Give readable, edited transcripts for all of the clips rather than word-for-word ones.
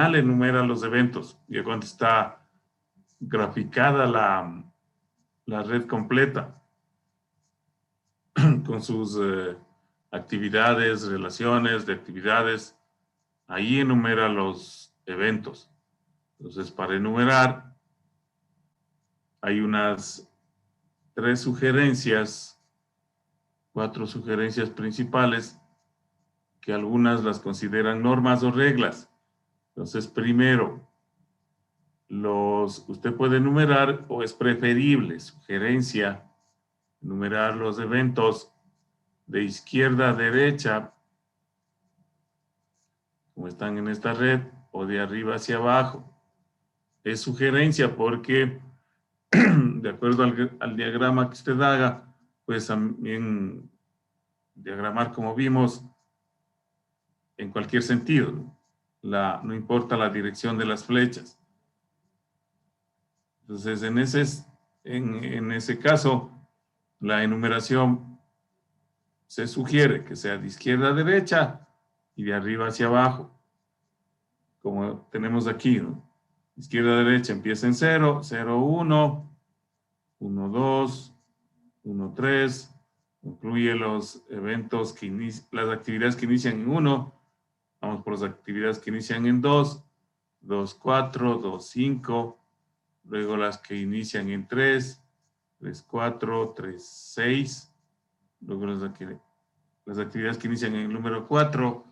final enumera los eventos. Ya cuando está graficada la red completa con sus actividades, relaciones de actividades, ahí enumera los eventos. Entonces, para enumerar, hay unas 3 sugerencias, 4 sugerencias principales, que algunas las consideran normas o reglas. Entonces, primero, usted puede enumerar, o es preferible, sugerencia, enumerar los eventos de izquierda a derecha, como están en esta red, o de arriba hacia abajo. Es sugerencia porque, de acuerdo al diagrama que usted haga, pues también diagramar, como vimos, en cualquier sentido, ¿no? No importa la dirección de las flechas. Entonces, en ese caso, la enumeración se sugiere que sea de izquierda a derecha y de arriba hacia abajo, como tenemos aquí, ¿no? Izquierda a derecha empieza en 0, 0, 1, 1, 2, 1, 3, incluye los eventos las actividades que inician en 1, vamos por las actividades que inician en 2, 2, 4, 2, 5, luego las que inician en 3, 3, 4, 3, 6, luego las actividades que inician en el número 4,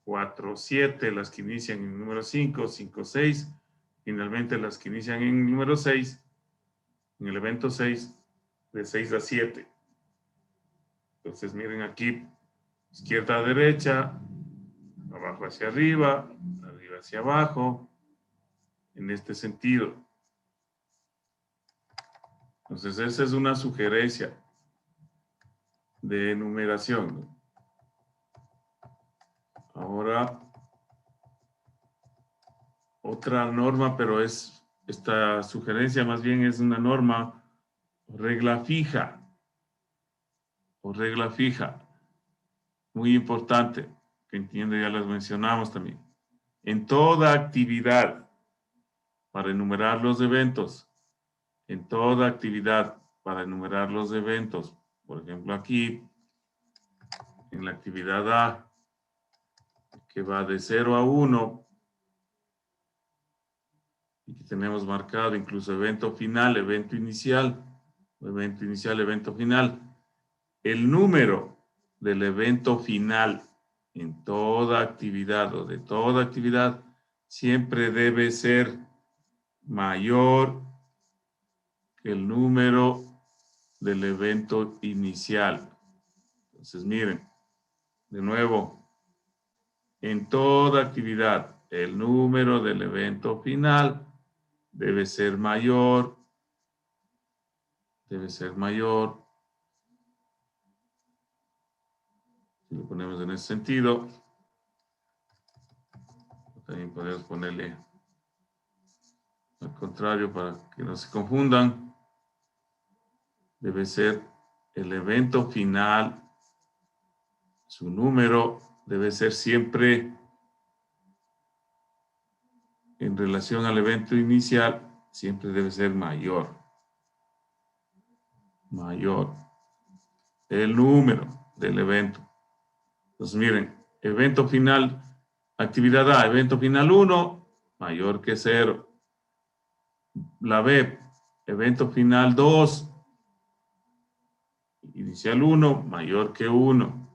4, 7, las que inician en el número 5, 5, 6, finalmente las que inician en el número 6, en el evento 6, de 6 a 7. Entonces miren aquí, izquierda a derecha, abajo hacia arriba, arriba hacia abajo, en este sentido. Entonces esa es una sugerencia de enumeración, ¿no? Ahora, otra norma, pero esta sugerencia más bien es una norma o regla fija. O regla fija. Muy importante, que entiendo, ya las mencionamos también. En toda actividad, para enumerar los eventos, en toda actividad, para enumerar los eventos, por ejemplo aquí, en la actividad A, que va de 0 a 1, y que tenemos marcado incluso evento final, evento inicial, evento final. El número del evento final en toda actividad o de toda actividad siempre debe ser mayor que el número del evento inicial. Entonces, miren, de nuevo, en toda actividad, el número del evento final debe ser mayor, si lo ponemos en ese sentido, también podemos ponerle al contrario para que no se confundan. Debe ser el evento final, su número debe ser siempre en relación al evento inicial, siempre debe ser mayor. El número del evento. Entonces miren, evento final, actividad A, evento final 1, mayor que 0. La B, evento final 2, inicial 1, mayor que 1.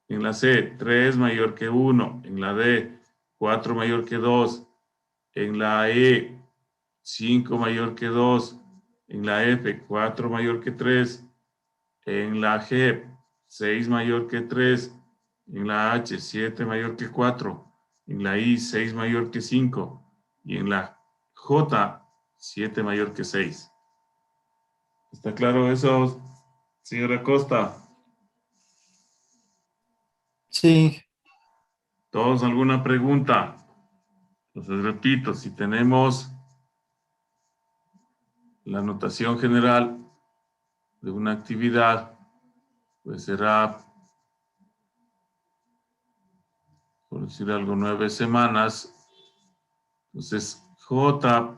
En la C, 3 mayor que 1. En la D, 4 mayor que 2. En la E, 5 mayor que 2. En la F, 4 mayor que 3. En la G, 6 mayor que 3. En la H, 7 mayor que 4. En la I, 6 mayor que 5. Y en la J, 7 mayor que 6. ¿Está claro eso, señora Costa? Sí, ¿Todos alguna pregunta? Entonces repito, si tenemos la notación general de una actividad, pues será, por decir algo, 9 semanas Entonces, J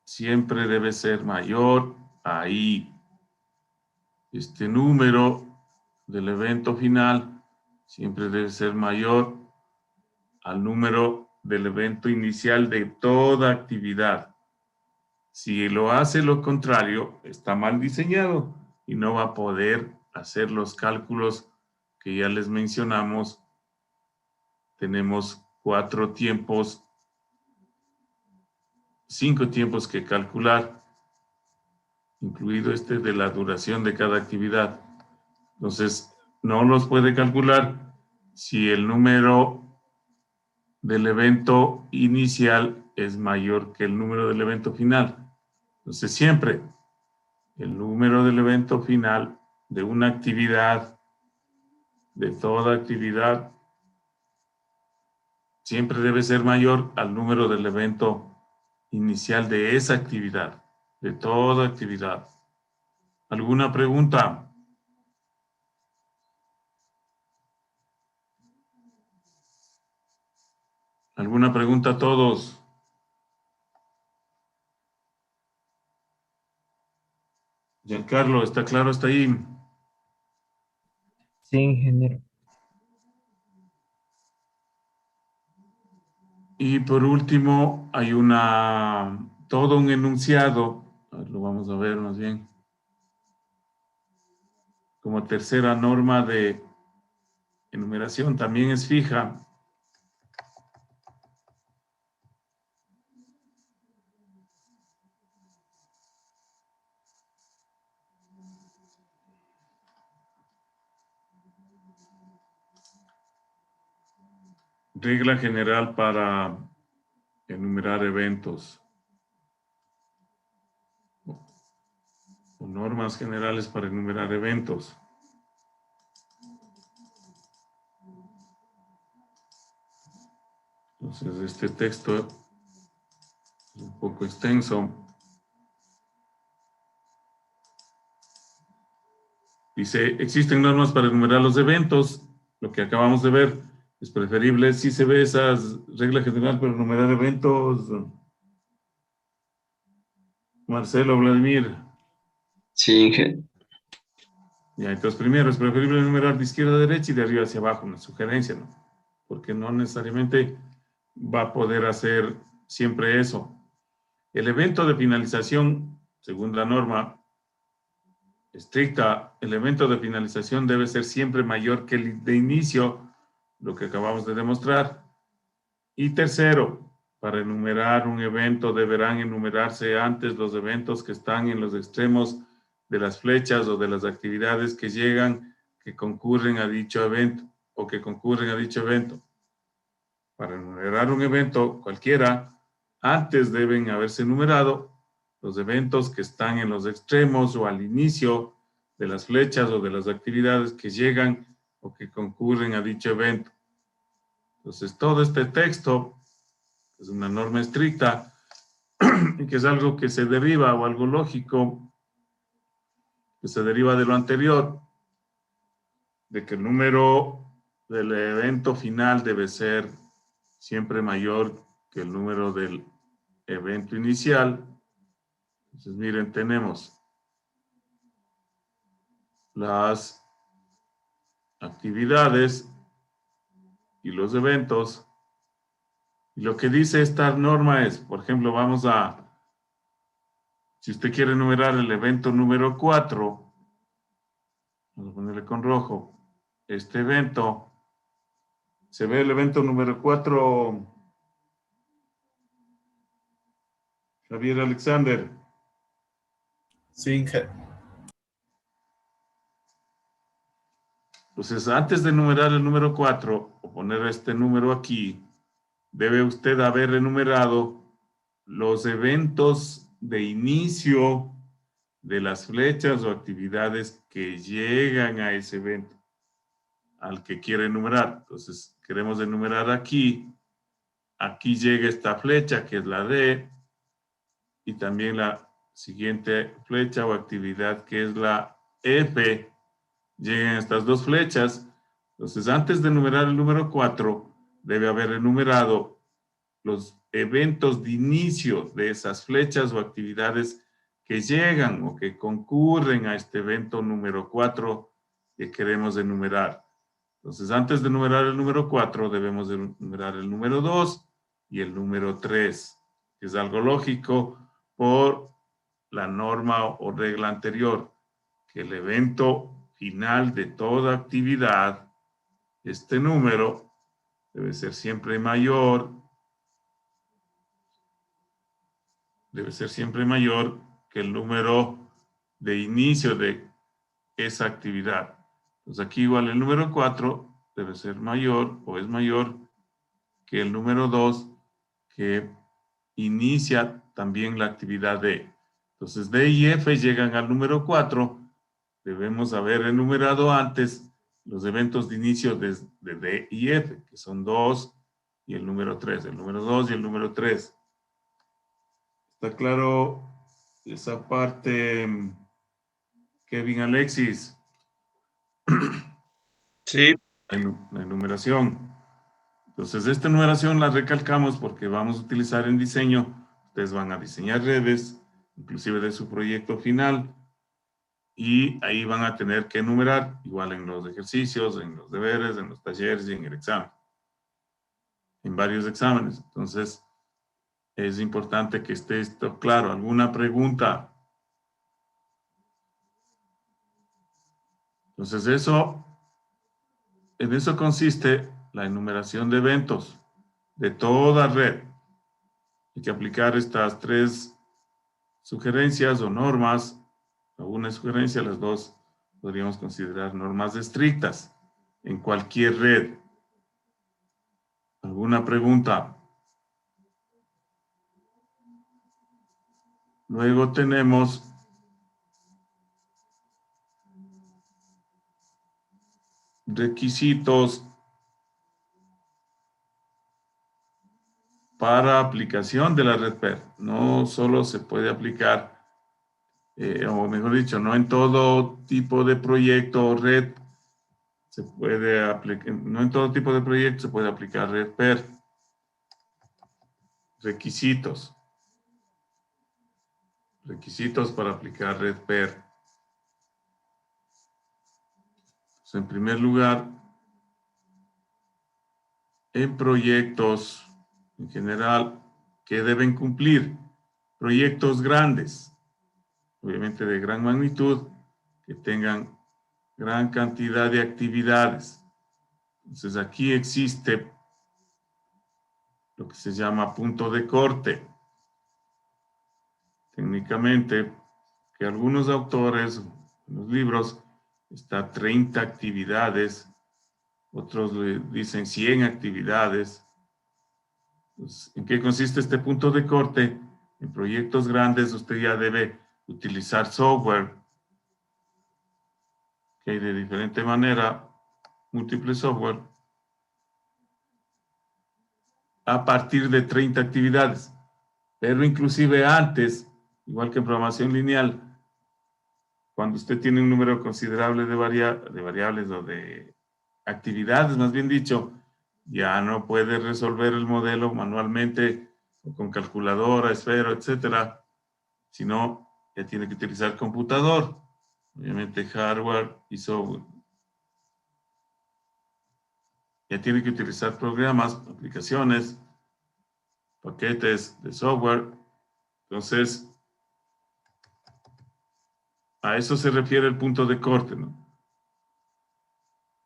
siempre debe ser mayor a I. Este número del evento final siempre debe ser mayor al número del evento inicial de toda actividad. Si lo hace lo contrario, está mal diseñado y no va a poder hacer los cálculos que ya les mencionamos. Tenemos 5 tiempos que calcular, incluido este de la duración de cada actividad. Entonces, no los puede calcular si el número del evento inicial es mayor que el número del evento final. Entonces, siempre el número del evento final de una actividad, de toda actividad, siempre debe ser mayor al número del evento inicial de esa actividad, de toda actividad. ¿Alguna pregunta? ¿Alguna pregunta a todos? Giancarlo, ¿está claro hasta ahí? Sí, ingeniero. Y por último, hay todo un enunciado, lo vamos a ver más bien, como tercera norma de enumeración, también es fija. Regla general para enumerar eventos. O normas generales para enumerar eventos. Entonces, este texto es un poco extenso. Dice, existen normas para enumerar los eventos. Lo que acabamos de ver, es preferible si se ve esas reglas generales para enumerar eventos. Marcelo, Vladimir. Sí, ingeniero. Ya, entonces primero es preferible enumerar de izquierda a derecha y de arriba hacia abajo, una sugerencia, ¿no? Porque no necesariamente va a poder hacer siempre eso. El evento de finalización, según la norma estricta, el evento de finalización debe ser siempre mayor que el de inicio, lo que acabamos de demostrar. Y tercero, para enumerar un evento deberán enumerarse antes los eventos que están en los extremos de las flechas o de las actividades que llegan, que concurren a dicho evento o que concurren a dicho evento. Para enumerar un evento cualquiera, antes deben haberse enumerado los eventos que están en los extremos o al inicio de las flechas o de las actividades que llegan o que concurren a dicho evento. Entonces, todo este texto es una norma estricta y que es algo que se deriva o algo lógico que se deriva de lo anterior, de que el número del evento final debe ser siempre mayor que el número del evento inicial. Entonces, miren, tenemos las actividades y los eventos. Y lo que dice esta norma es, por ejemplo, si usted quiere enumerar el evento número 4, vamos a ponerle con rojo, este evento, se ve el evento número 4, Javier Alexander. Sí, ingeniero. Entonces, antes de enumerar el número 4, o poner este número aquí, debe usted haber enumerado los eventos de inicio de las flechas o actividades que llegan a ese evento al que quiere enumerar. Entonces, queremos enumerar aquí. Aquí llega esta flecha, que es la D, y también la siguiente flecha o actividad, que es la F. Llegan estas dos flechas. Entonces, antes de enumerar el número 4, debe haber enumerado los eventos de inicio de esas flechas o actividades que llegan o que concurren a este evento número 4 que queremos enumerar. Entonces, antes de enumerar el número 4, debemos de enumerar el número 2 y el número 3, que es algo lógico por la norma o regla anterior, que el evento final de toda actividad, este número, debe ser siempre mayor, que el número de inicio de esa actividad. Entonces aquí igual el número 4 debe ser mayor o es mayor que el número 2 que inicia también la actividad D. Entonces D y F llegan al número 4. Debemos haber enumerado antes los eventos de inicio de D y F, que son 2 y el número 3. El número 2 y el número 3. ¿Está claro esa parte, Kevin, Alexis? Sí. La enumeración. Entonces, esta enumeración la recalcamos porque vamos a utilizar en diseño. Ustedes van a diseñar redes, inclusive de su proyecto final, y ahí van a tener que enumerar, igual en los ejercicios, en los deberes, en los talleres y en el examen. En varios exámenes. Entonces, es importante que esté esto claro. ¿Alguna pregunta? Entonces, en eso consiste la enumeración de eventos de toda red. Hay que aplicar estas 3 sugerencias o normas. Una sugerencia, las 2 podríamos considerar normas estrictas en cualquier red. ¿Alguna pregunta? Luego tenemos requisitos para aplicación de la red PER. No solo se puede aplicar, o mejor dicho, no en todo tipo de proyecto o red se puede aplicar, no en todo tipo de proyecto se puede aplicar red PER. Requisitos. Requisitos para aplicar red PER. Entonces, en primer lugar, en proyectos en general, ¿qué deben cumplir? Proyectos grandes, obviamente de gran magnitud, que tengan gran cantidad de actividades. Entonces aquí existe lo que se llama punto de corte. Técnicamente, que algunos autores, en los libros, está 30 actividades, otros le dicen 100 actividades. Pues, ¿en qué consiste este punto de corte? En proyectos grandes usted ya debe utilizar software que hay de diferente manera, múltiples software, a partir de 30 actividades. Pero inclusive antes, igual que en programación lineal, cuando usted tiene un número considerable de variables o de actividades, más bien dicho, ya no puede resolver el modelo manualmente o con calculadora, esfero, etcétera, sino ya tiene que utilizar computador, obviamente hardware y software. Ya tiene que utilizar programas, aplicaciones, paquetes de software. Entonces, a eso se refiere el punto de corte, ¿no?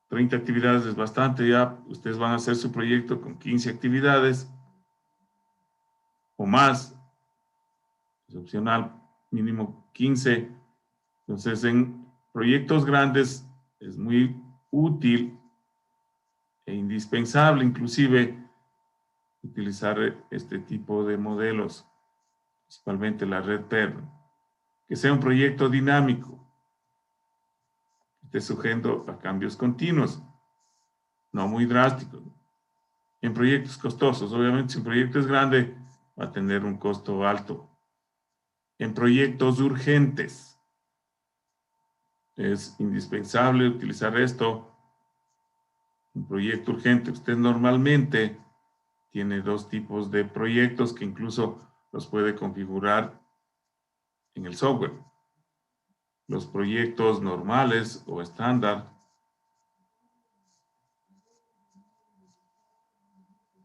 30 actividades es bastante, ya ustedes van a hacer su proyecto con 15 actividades o más, es opcional, mínimo 15. Entonces, en proyectos grandes es muy útil e indispensable, inclusive, utilizar este tipo de modelos, principalmente la red PER, que sea un proyecto dinámico, que esté sujeto a cambios continuos, no muy drásticos. En proyectos costosos, obviamente, si un proyecto es grande, va a tener un costo alto. En proyectos urgentes, es indispensable utilizar esto. Un proyecto urgente, usted normalmente tiene dos tipos de proyectos que incluso los puede configurar en el software. Los proyectos normales o estándar,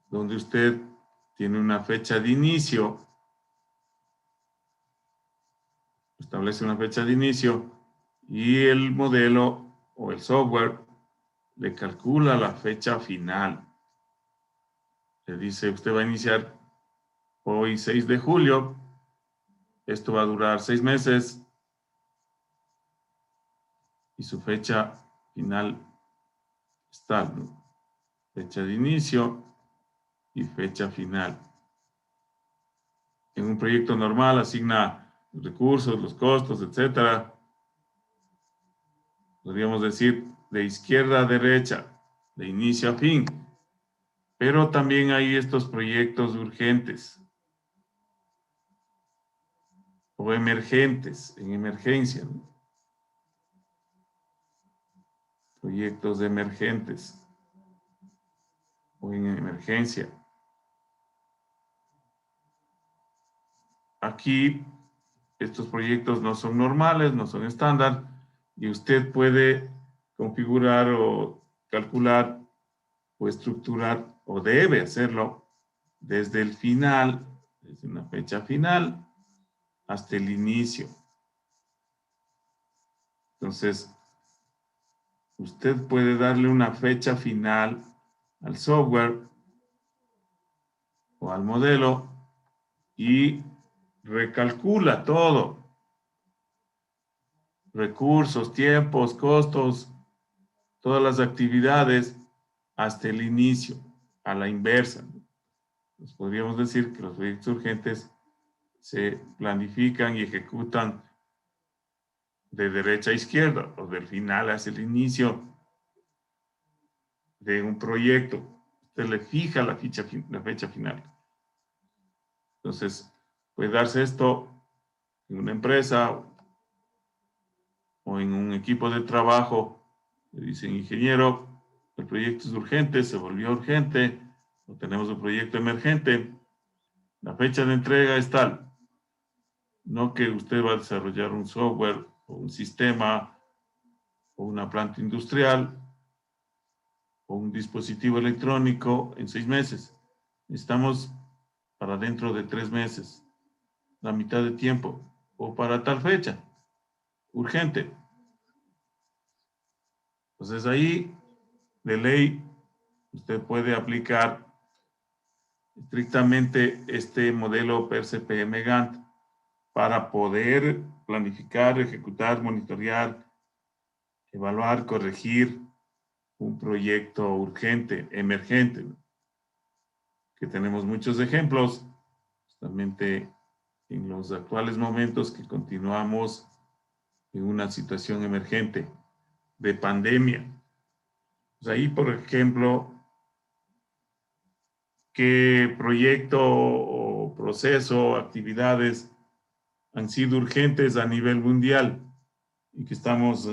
donde usted tiene una fecha de inicio, establece una fecha de inicio y el modelo o el software le calcula la fecha final. Le dice, usted va a iniciar hoy 6 de julio, esto va a durar 6 meses y su fecha final está, ¿no? Fecha de inicio y fecha final. En un proyecto normal asigna los recursos, los costos, etcétera. Podríamos decir de izquierda a derecha, de inicio a fin. Pero también hay estos proyectos urgentes o emergentes, en emergencia, ¿no? Proyectos emergentes o en emergencia. Aquí estos proyectos no son normales, no son estándar y usted puede configurar o calcular o estructurar o debe hacerlo desde el final, desde una fecha final hasta el inicio. Entonces, usted puede darle una fecha final al software o al modelo y recalcula todo. Recursos, tiempos, costos, todas las actividades hasta el inicio, a la inversa. Nos podríamos decir que los proyectos urgentes se planifican y ejecutan de derecha a izquierda o del final hacia el inicio de un proyecto. Usted le fija la fecha final. Entonces, puede darse esto en una empresa o en un equipo de trabajo. Le dicen, ingeniero, el proyecto es urgente, se volvió urgente, o tenemos un proyecto emergente, la fecha de entrega es tal. No que usted va a desarrollar un software o un sistema o una planta industrial o un dispositivo electrónico en 6 meses. Estamos para dentro de 3 meses, la mitad de tiempo, o para tal fecha, urgente. Entonces ahí, de ley, usted puede aplicar estrictamente este modelo PERCE-PM Gantt para poder planificar, ejecutar, monitorear, evaluar, corregir un proyecto urgente, emergente, ¿no? Que tenemos muchos ejemplos, justamente en los actuales momentos que continuamos en una situación emergente de pandemia. Pues ahí, por ejemplo, qué proyecto o proceso, actividades han sido urgentes a nivel mundial y que estamos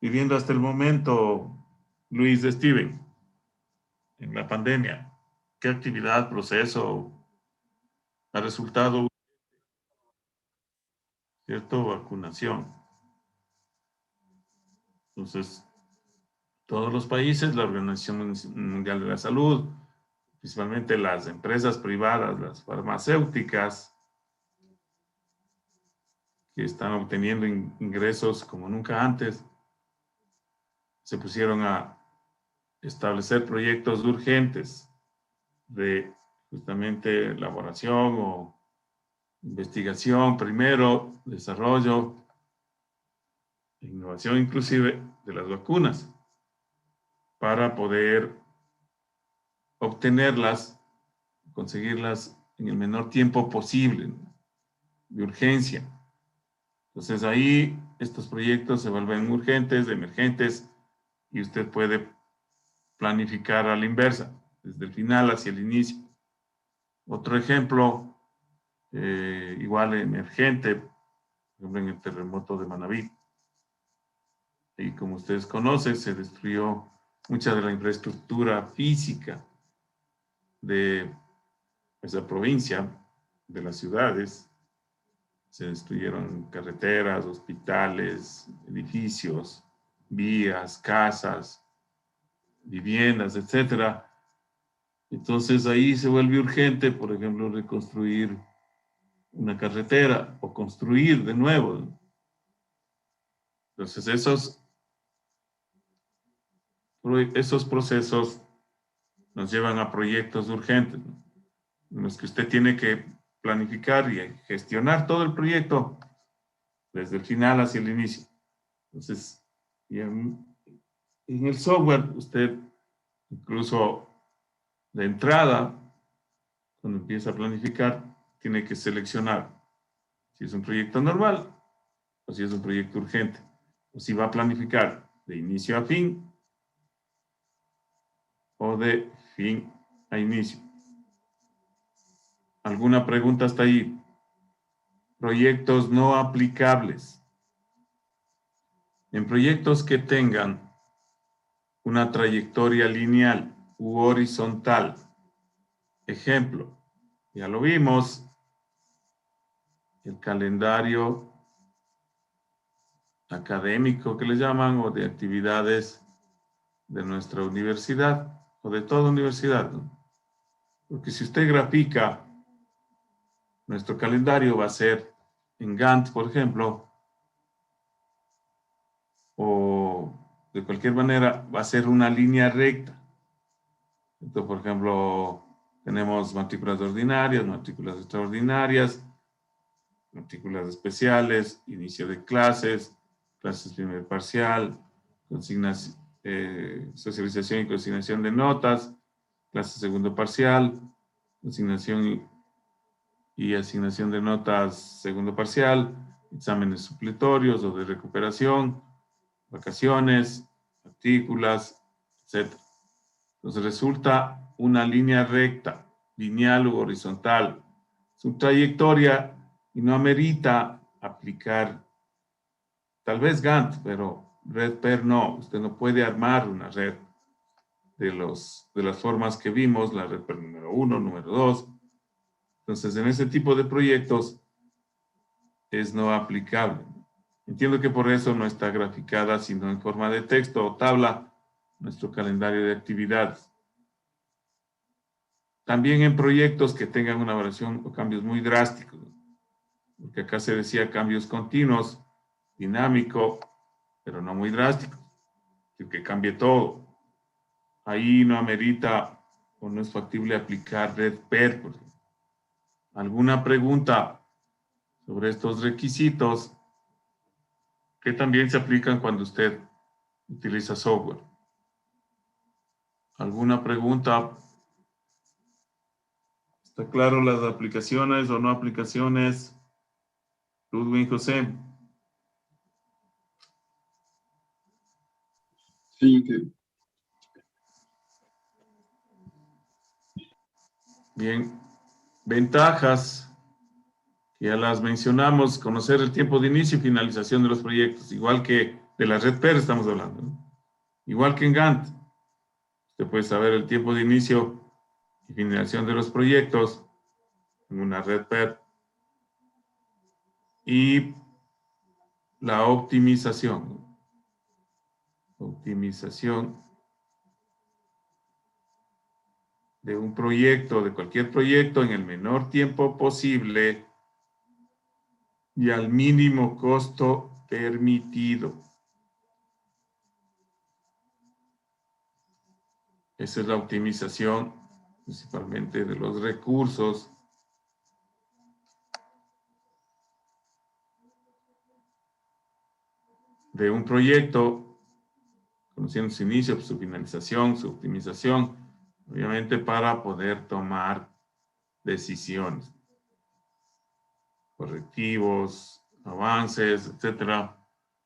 viviendo hasta el momento, Luis Steven, en la pandemia. ¿Qué actividad, proceso ha resultado, cierto? Vacunación. Entonces, todos los países, la Organización Mundial de la Salud, principalmente las empresas privadas, las farmacéuticas, que están obteniendo ingresos como nunca antes, se pusieron a establecer proyectos urgentes de justamente elaboración o investigación primero, desarrollo, innovación inclusive de las vacunas para poder obtenerlas, conseguirlas en el menor tiempo posible, ¿no? De urgencia. Entonces ahí estos proyectos se vuelven urgentes, emergentes, y usted puede planificar a la inversa, desde el final hacia el inicio. Otro ejemplo, igual emergente, por ejemplo en el terremoto de Manabí. Y como ustedes conocen, se destruyó mucha de la infraestructura física de esa provincia, de las ciudades. Se destruyeron carreteras, hospitales, edificios, vías, casas, viviendas, etcétera. Entonces ahí se vuelve urgente, por ejemplo, reconstruir una carretera o construir de nuevo. Entonces esos procesos nos llevan a proyectos urgentes, ¿no? En los que usted tiene que planificar y gestionar todo el proyecto desde el final hacia el inicio. Entonces, y en el software, usted incluso de entrada, cuando empieza a planificar, tiene que seleccionar si es un proyecto normal o si es un proyecto urgente, o si va a planificar de inicio a fin o de fin a inicio. ¿Alguna pregunta hasta ahí? Proyectos no aplicables. En proyectos que tengan una trayectoria lineal u horizontal. Ejemplo, ya lo vimos, el calendario académico que le llaman o de actividades de nuestra universidad o de toda universidad, ¿no? Porque si usted grafica, nuestro calendario va a ser en Gantt, por ejemplo, o de cualquier manera va a ser una línea recta. Entonces, por ejemplo, tenemos matrículas ordinarias, matrículas extraordinarias, matrículas especiales, inicio de clases, clases primer parcial, socialización y consignación de notas, clase segundo parcial, consignación y asignación de notas segundo parcial, exámenes supletorios o de recuperación, vacaciones, matrículas, etc. Entonces resulta una línea recta, lineal u horizontal. Su trayectoria y no amerita aplicar, tal vez Gantt, pero RedPair no. Usted no puede armar una red de las formas que vimos, la RedPair número 1, número 2. Entonces, en ese tipo de proyectos es no aplicable. Entiendo que por eso no está graficada, sino en forma de texto o tabla, nuestro calendario de actividades. También en proyectos que tengan una variación o cambios muy drásticos, porque acá se decía cambios continuos, dinámico, pero no muy drástico, que cambie todo. Ahí no amerita o no es factible aplicar RedPair. ¿Alguna pregunta sobre estos requisitos que también se aplican cuando usted utiliza software? ¿Alguna pregunta? ¿Está claro las aplicaciones o no aplicaciones? Ludwig José. Sí, Inge. Bien. Ventajas, que ya las mencionamos, conocer el tiempo de inicio y finalización de los proyectos, igual que de la RedPair estamos hablando, ¿no? Igual que en Gantt. Usted puede saber el tiempo de inicio y finalización de los proyectos en una RedPair. Y la optimización, ¿no? Optimización de un proyecto, de cualquier proyecto, en el menor tiempo posible y al mínimo costo permitido. Esa es la optimización, principalmente de los recursos. De un proyecto, conociendo su inicio, su finalización, su optimización, obviamente para poder tomar decisiones, correctivos, avances, etcétera.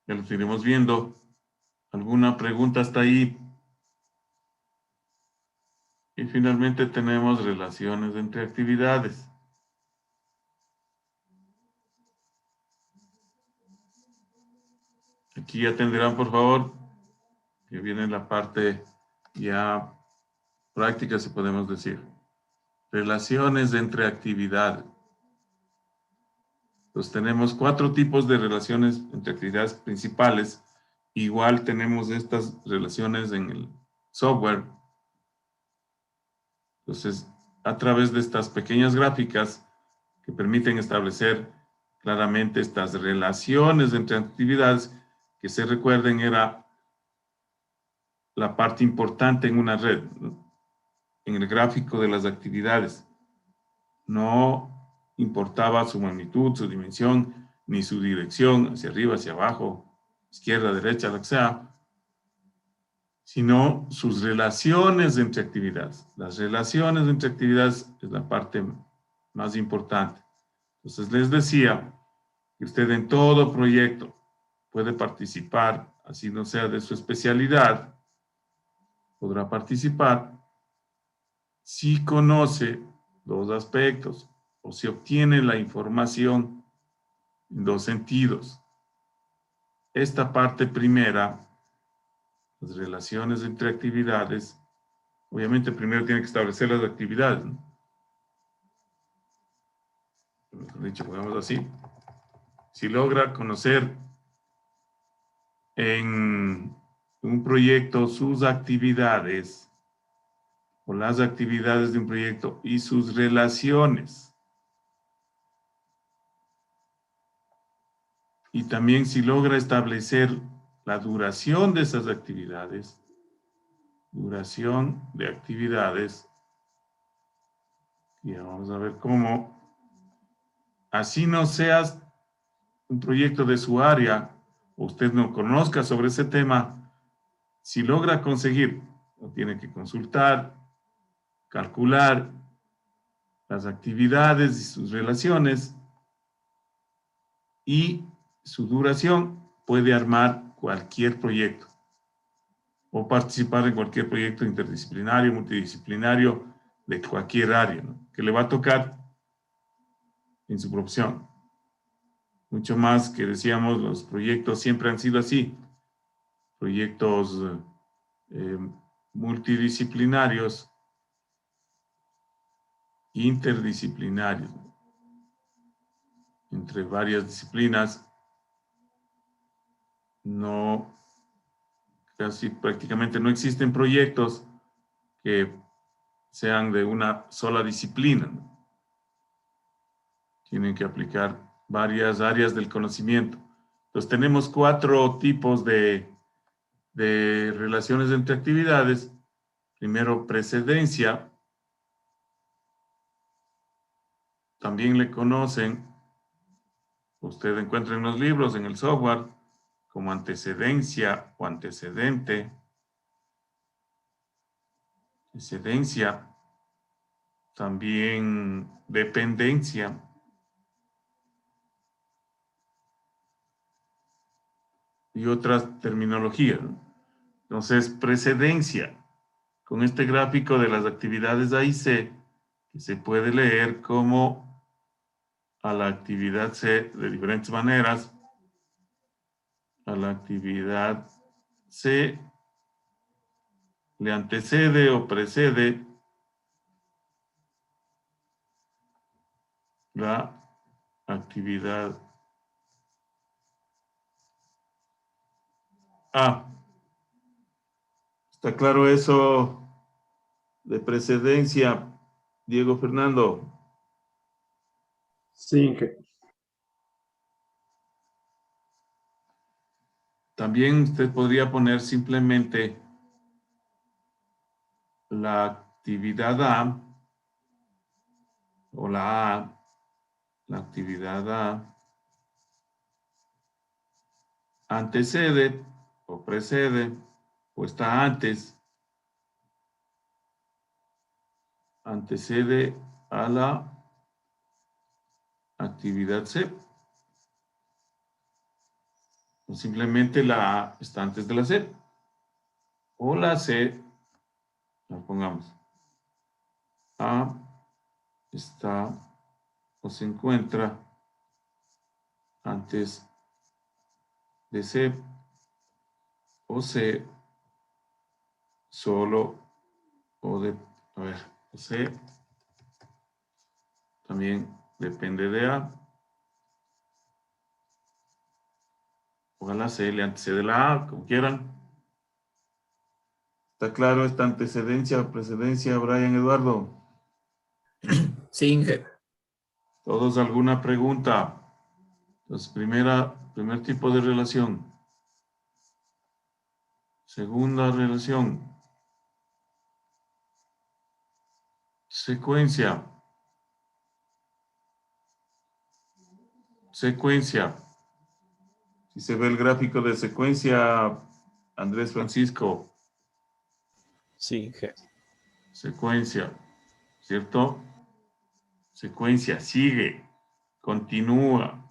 Ya los iremos viendo. ¿Alguna pregunta hasta ahí? Y finalmente tenemos relaciones entre actividades. Aquí atenderán, por favor, que viene la parte ya práctica, si podemos decir. relaciones entre actividades. Entonces tenemos 4 tipos de relaciones entre actividades principales. Igual tenemos estas relaciones en el software. Entonces, a través de estas pequeñas gráficas que permiten establecer claramente estas relaciones entre actividades, que se recuerden era la parte importante en una red, ¿no? En el gráfico de las actividades. No importaba su magnitud, su dimensión, ni su dirección, hacia arriba, hacia abajo, izquierda, derecha, lo que sea, sino sus relaciones entre actividades. Las relaciones entre actividades es la parte más importante. Entonces les decía que usted en todo proyecto puede participar, así no sea de su especialidad, podrá participar si conoce 2 aspectos o si obtiene la información en 2 sentidos. Esta parte primera, las relaciones entre actividades, obviamente primero tiene que establecer las actividades, ¿no? Mejor dicho, pongamos así. Si logra conocer en un proyecto sus actividades o las actividades de un proyecto y sus relaciones, y también si logra establecer la duración de esas actividades, duración de actividades, y vamos a ver cómo, así no seas un proyecto de su área, o usted no conozca sobre ese tema, si logra conseguir, o tiene que consultar, calcular las actividades y sus relaciones, y su duración, puede armar cualquier proyecto o participar en cualquier proyecto interdisciplinario, multidisciplinario de cualquier área, ¿no?, que le va a tocar en su profesión. Mucho más que decíamos, los proyectos siempre han sido así, proyectos multidisciplinarios, interdisciplinarios, ¿no?, entre varias disciplinas. No, casi prácticamente no existen proyectos que sean de una sola disciplina, ¿no? Tienen que aplicar varias áreas del conocimiento. Entonces tenemos 4 tipos de relaciones entre actividades. Primero, precedencia. También le conocen, usted encuentra en los libros, en el software, como antecedencia o antecedente. Precedencia. También dependencia. Y otras terminologías, ¿no? Entonces, precedencia. Con este gráfico de las actividades A y C, que se puede leer como a la actividad C de diferentes maneras. A la actividad C le antecede o precede la actividad A. ¿Está claro eso de precedencia, Diego Fernando? Sí, Inge. También usted podría poner simplemente la actividad A o la actividad A antecede o precede o está antes, antecede a la actividad C. O simplemente la A está antes de la C. O la C, la pongamos, A está o se encuentra antes de C, o C solo, o de, a ver, o C también depende de A. Ojalá C le antecede la A, como quieran. ¿Está claro esta antecedencia o precedencia, Brian Eduardo? Sí, Inge. ¿Todos alguna pregunta? Entonces, primer tipo de relación. Segunda relación. Secuencia. Secuencia. Si se ve el gráfico de secuencia, Andrés Francisco. Sí, Inge. Secuencia, ¿cierto? Secuencia, sigue, continúa.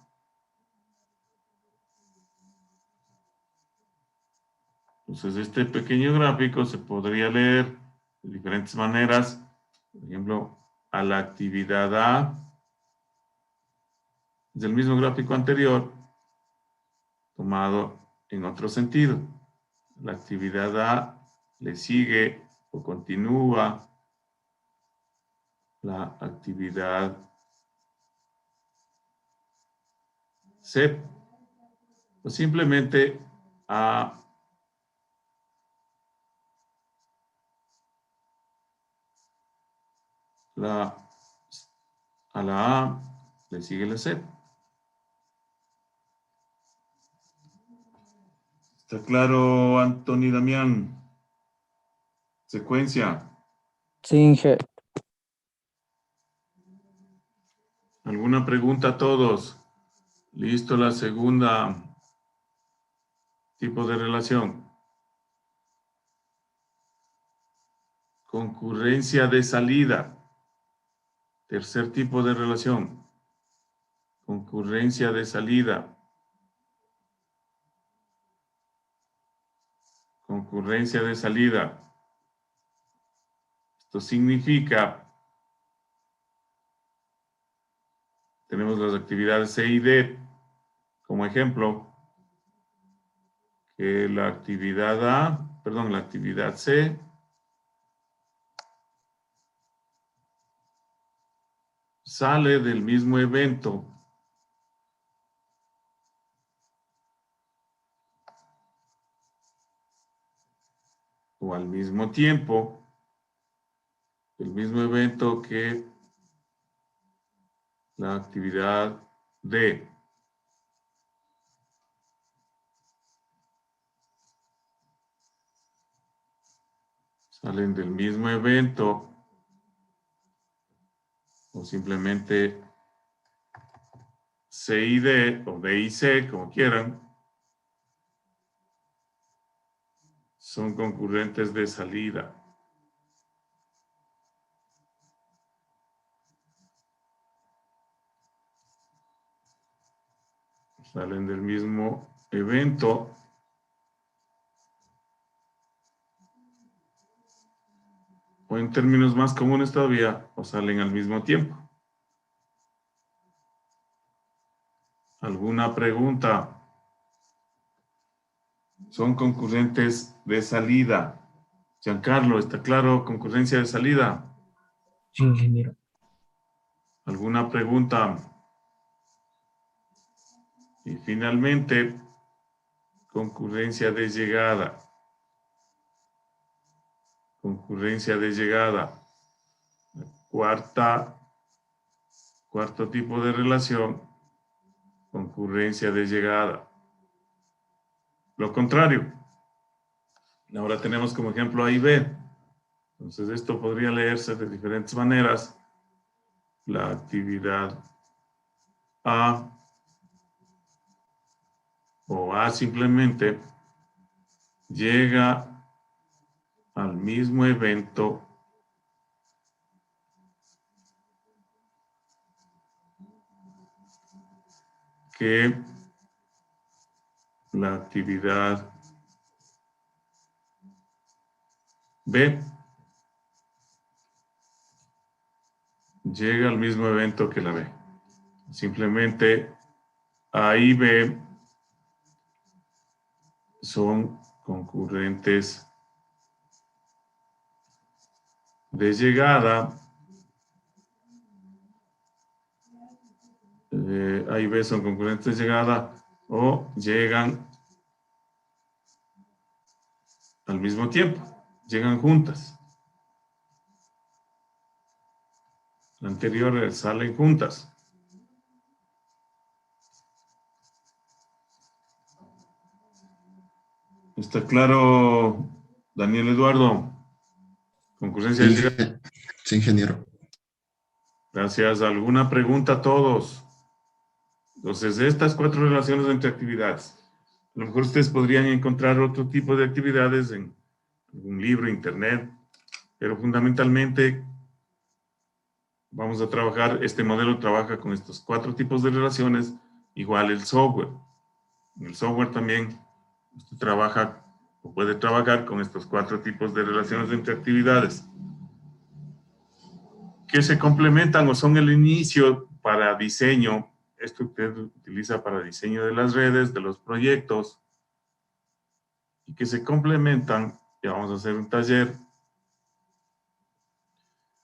Entonces, este pequeño gráfico se podría leer de diferentes maneras. Por ejemplo, a la actividad A, es el mismo gráfico anterior, tomado en otro sentido. La actividad A le sigue o continúa la actividad C, o simplemente a la A le sigue la C. ¿Está claro, Anthony Damián? Secuencia. Sí, Inge. ¿Alguna pregunta a todos? Listo, la segunda tipo de relación. Concurrencia de salida. Tercer tipo de relación. Concurrencia de salida. Concurrencia de salida. Esto significa, tenemos las actividades C y D como ejemplo, que la actividad la actividad C sale del mismo evento o al mismo tiempo, el mismo evento que la actividad D. Salen del mismo evento o simplemente C y D o D y C, como quieran, son concurrentes de salida. Salen del mismo evento o en términos más comunes todavía, o salen al mismo tiempo. ¿Alguna pregunta? Son concurrentes de salida. Giancarlo, ¿está claro? Concurrencia de salida. Sí, ingeniero. ¿Alguna pregunta? Y finalmente, concurrencia de llegada. Concurrencia de llegada. Cuarto tipo de relación, concurrencia de llegada. Lo contrario. Ahora tenemos como ejemplo A y B. Entonces esto podría leerse de diferentes maneras. La actividad A o A simplemente llega al mismo evento que la actividad B. Llega al mismo evento que la B. Simplemente A y B son concurrentes de llegada A y B son concurrentes de llegada o llegan al mismo tiempo, llegan juntas. La anterior salen juntas. ¿Está claro, Daniel Eduardo? Concurrencia de llegada. Sí, ingeniero. Gracias. ¿Alguna pregunta a todos? Entonces, estas 4 relaciones entre actividades. A lo mejor ustedes podrían encontrar otro tipo de actividades en algún libro, internet, pero fundamentalmente vamos a trabajar, este modelo trabaja con estos 4 tipos de relaciones, igual el software. En el software también usted trabaja o puede trabajar con estos 4 tipos de relaciones entre actividades que se complementan o son el inicio para diseño. Esto usted utiliza para diseño de las redes, de los proyectos, y que se complementan, ya vamos a hacer un taller,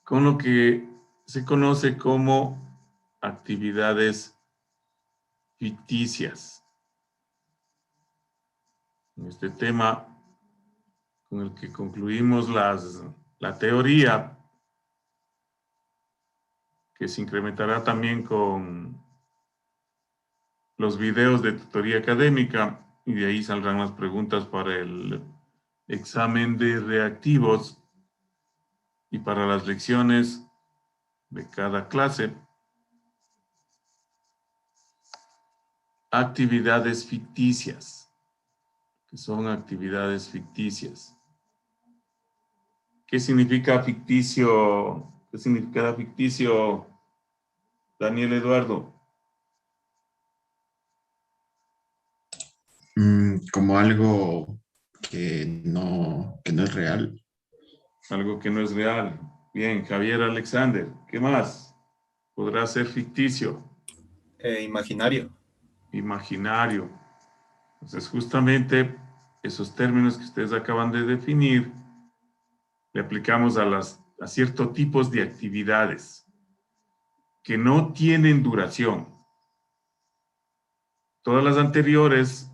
con lo que se conoce como actividades ficticias. En este tema con el que concluimos la teoría, que se incrementará también con los videos de tutoría académica, y de ahí saldrán las preguntas para el examen de reactivos y para las lecciones de cada clase. Actividades ficticias, que son actividades ficticias. ¿Qué significa ficticio? ¿Qué significa ficticio, Daniel Eduardo? Como algo que no es real. Algo que no es real. Bien, Javier Alexander, ¿qué más? Podrá ser ficticio. Imaginario. Imaginario. Entonces, justamente esos términos que ustedes acaban de definir, le aplicamos a ciertos tipos de actividades que no tienen duración. Todas las anteriores,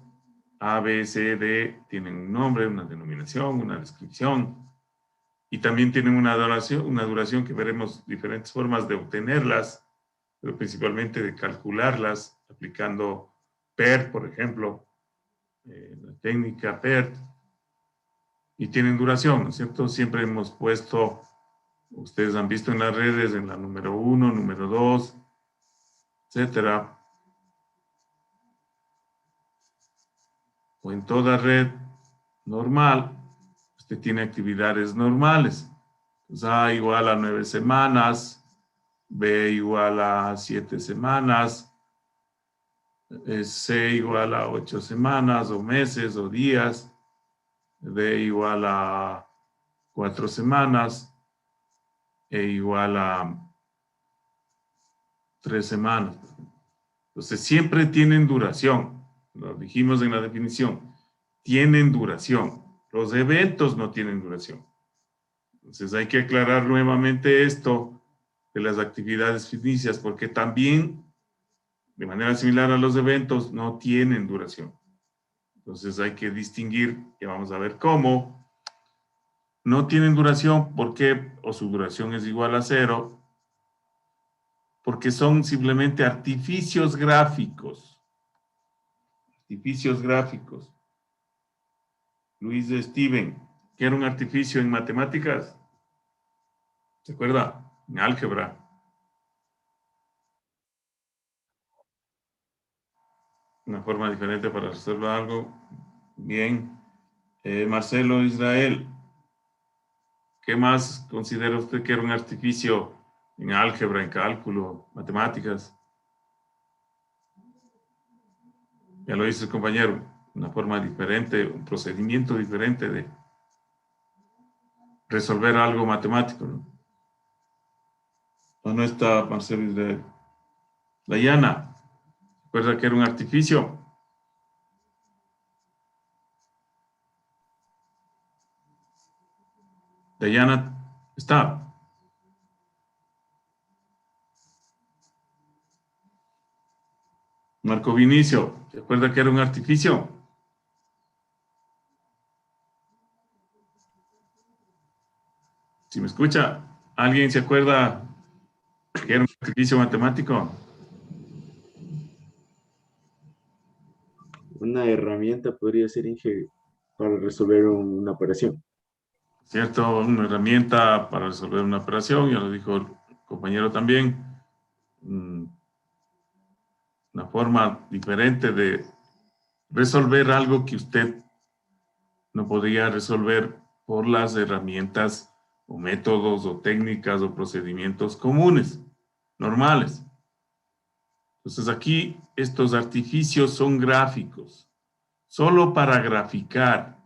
A, B, C, D, tienen un nombre, una denominación, una descripción, y también tienen una duración que veremos diferentes formas de obtenerlas, pero principalmente de calcularlas, aplicando PERT, por ejemplo, la técnica PERT, y tienen duración, ¿no es cierto? Siempre hemos puesto, ustedes han visto en las redes, en la número 1, número 2, etcétera, o en toda red normal, usted tiene actividades normales. Pues A igual a 9 semanas, B igual a 7 semanas, C igual a 8 semanas, o meses, o días, D igual a 4 semanas, E igual a 3 semanas. Entonces, siempre tienen duración. Lo dijimos en la definición. Tienen duración. Los eventos no tienen duración. Entonces, hay que aclarar nuevamente esto de las actividades ficticias, porque también, de manera similar a los eventos, no tienen duración. Entonces, hay que distinguir, y vamos a ver cómo. No tienen duración, ¿por qué? O su duración es igual a 0, porque son simplemente artificios gráficos. Artificios gráficos. Luis de Steven, ¿qué era un artificio en matemáticas? ¿Se acuerda? En álgebra. Una forma diferente para resolver algo. Bien. Marcelo Israel, ¿qué más considera usted que era un artificio en álgebra, en cálculo, matemáticas? Ya lo dice el compañero, una forma diferente, un procedimiento diferente de resolver algo matemático, ¿no? ¿O no está Marcelo Israel? Dayana, ¿recuerda que era un artificio? Dayana, ¿está? Marco Vinicio, ¿se acuerda que era un artificio? Si me escucha, ¿alguien se acuerda que era un artificio matemático? Una herramienta podría ser, Inge, para resolver una operación. ¿Cierto? Una herramienta para resolver una operación, ya lo dijo el compañero también. Una forma diferente de resolver algo que usted no podría resolver por las herramientas o métodos o técnicas o procedimientos comunes, normales. Entonces aquí estos artificios son gráficos, solo para graficar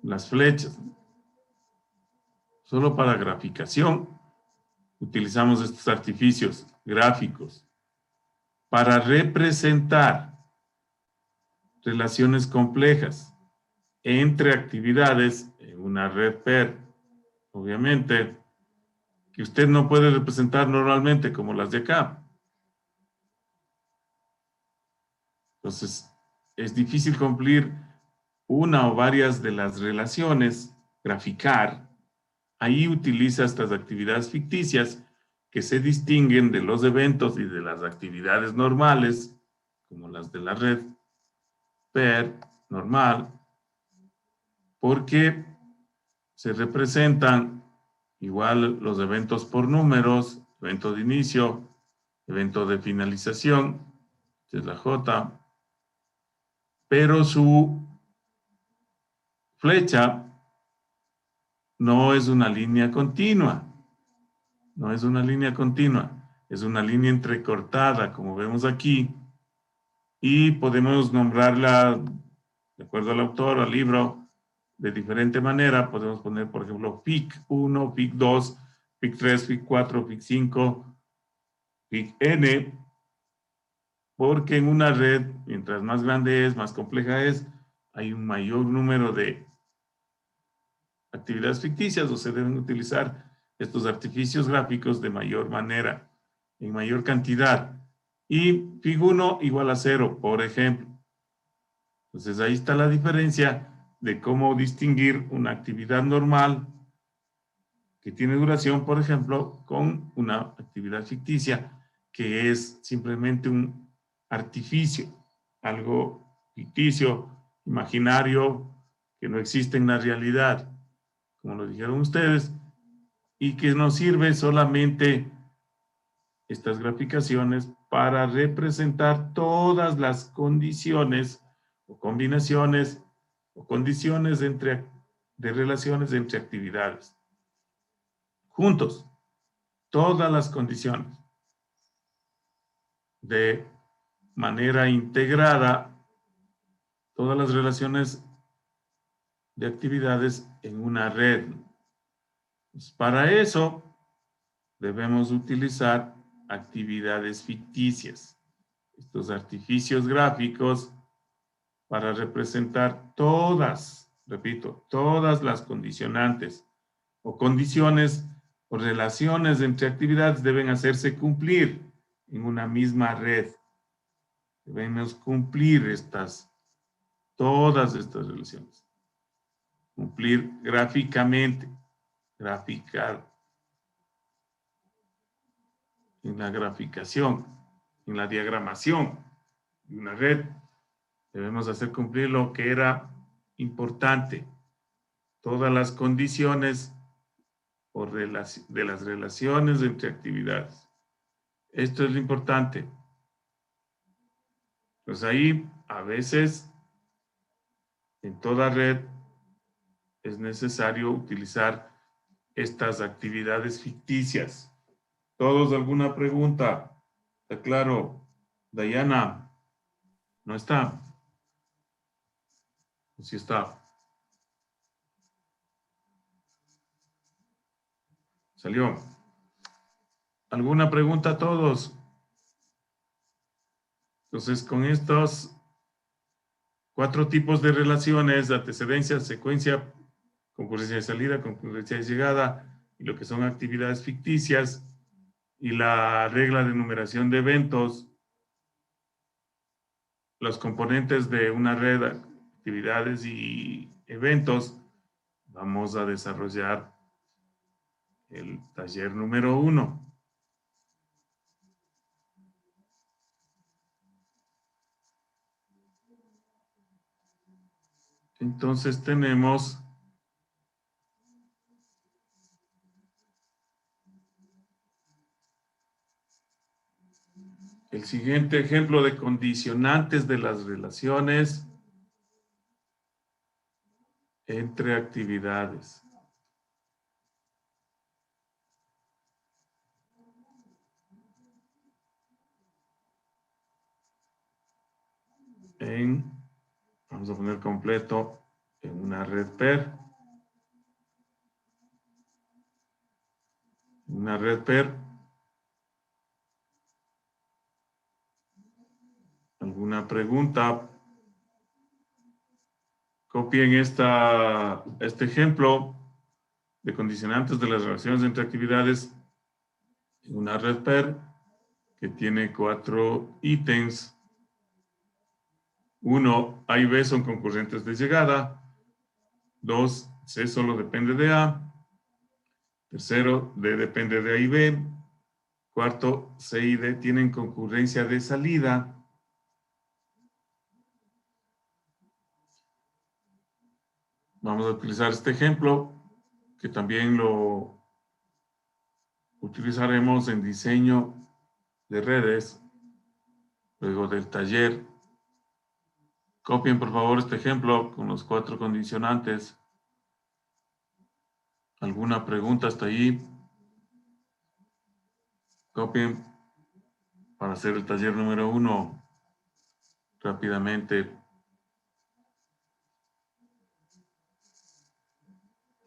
las flechas. Solo para graficación utilizamos estos artificios gráficos para representar relaciones complejas entre actividades en una red PER, obviamente, que usted no puede representar normalmente como las de acá. Entonces, es difícil cumplir una o varias de las relaciones, graficar. Ahí utiliza estas actividades ficticias que se distinguen de los eventos y de las actividades normales, como las de la red PER normal, porque se representan igual los eventos por números, evento de inicio, evento de finalización, que es la J, pero su flecha no es una línea continua, no es una línea continua, es una línea entrecortada, como vemos aquí, y podemos nombrarla, de acuerdo al autor, al libro, de diferente manera. Podemos poner, por ejemplo, FIC 1, FIC 2, FIC 3, FIC 4, FIC 5, FIC N, porque en una red, mientras más grande es, más compleja es, hay un mayor número de actividades ficticias, o se deben utilizar estos artificios gráficos de mayor manera, en mayor cantidad. Y FIC 1 igual a 0, por ejemplo. Entonces ahí está la diferencia de cómo distinguir una actividad normal que tiene duración, por ejemplo, con una actividad ficticia que es simplemente un artificio, algo ficticio, imaginario, que no existe en la realidad, como lo dijeron ustedes, y que nos sirve solamente estas graficaciones para representar todas las condiciones o combinaciones o condiciones de relaciones entre actividades. Juntos, todas las condiciones de manera integrada, todas las relaciones de actividades en una red. Pues para eso debemos utilizar actividades ficticias, estos artificios gráficos para representar todas, repito, todas las condicionantes o condiciones o relaciones entre actividades deben hacerse cumplir en una misma red. Debemos cumplir todas estas relaciones. Cumplir gráficamente, graficar en la graficación, en la diagramación de una red. Debemos hacer cumplir lo que era importante, todas las condiciones de las relaciones entre actividades. Esto es lo importante. Pues ahí, a veces, en toda red, es necesario utilizar estas actividades ficticias. ¿Todos alguna pregunta? ¿Está claro? Dayana, ¿no está? Sí está. Salió. ¿Alguna pregunta a todos? Entonces, con estos 4 tipos de relaciones, antecedencia, secuencia, concurrencia de salida, concurrencia de llegada, y lo que son actividades ficticias, y la regla de numeración de eventos, los componentes de una red, actividades y eventos, vamos a desarrollar el taller número 1. Entonces tenemos el siguiente ejemplo de condicionantes de las relaciones entre actividades. Vamos a poner completo en una red PER. Una red PER. ¿Alguna pregunta? Copien este ejemplo de condicionantes de las relaciones entre actividades en una red PER que tiene 4 ítems. 1, A y B son concurrentes de llegada. 2, C solo depende de A. Tercero, D depende de A y B. Cuarto, C y D tienen concurrencia de salida. Vamos a utilizar este ejemplo, que también lo utilizaremos en diseño de redes, luego del taller. Copien, por favor, este ejemplo con los 4 condicionantes. ¿Alguna pregunta hasta ahí? Copien para hacer el taller número 1 rápidamente.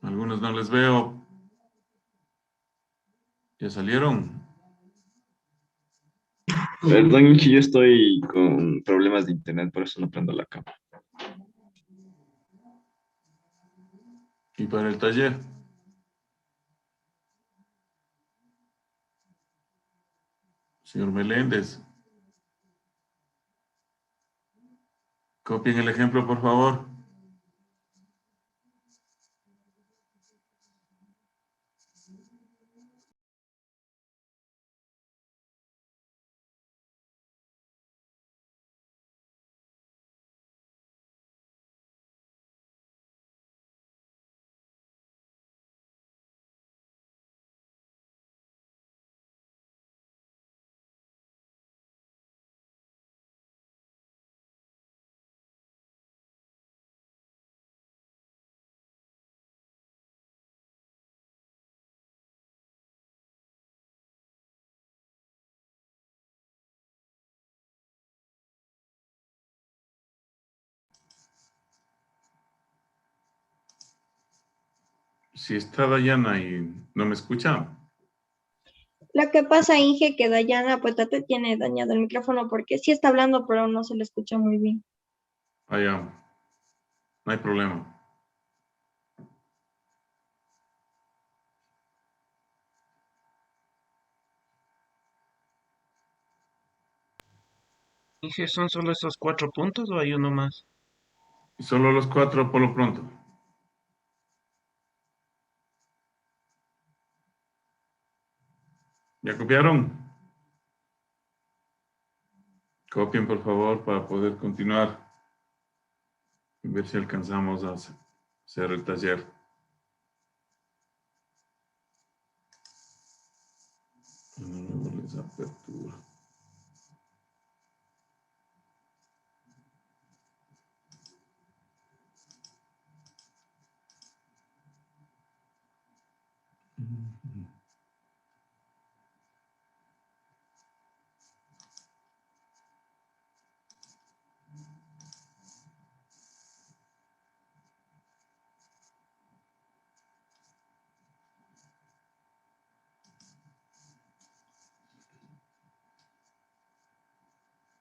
Algunos no les veo. ¿Ya salieron? Perdón, Inge, yo estoy con problemas de internet, por eso no prendo la cámara. Y para el taller. Señor Meléndez. Copien el ejemplo, por favor. Si está Dayana y no me escucha. Lo que pasa, Inge, que Dayana pues te tiene dañado el micrófono porque sí está hablando, pero no se le escucha muy bien. Allá. No hay problema. Dije, ¿son solo esos 4 puntos o hay uno más? Y solo los 4 por lo pronto. ¿Ya copiaron? Copien, por favor, para poder continuar y ver si alcanzamos a hacer el taller. No les apertura.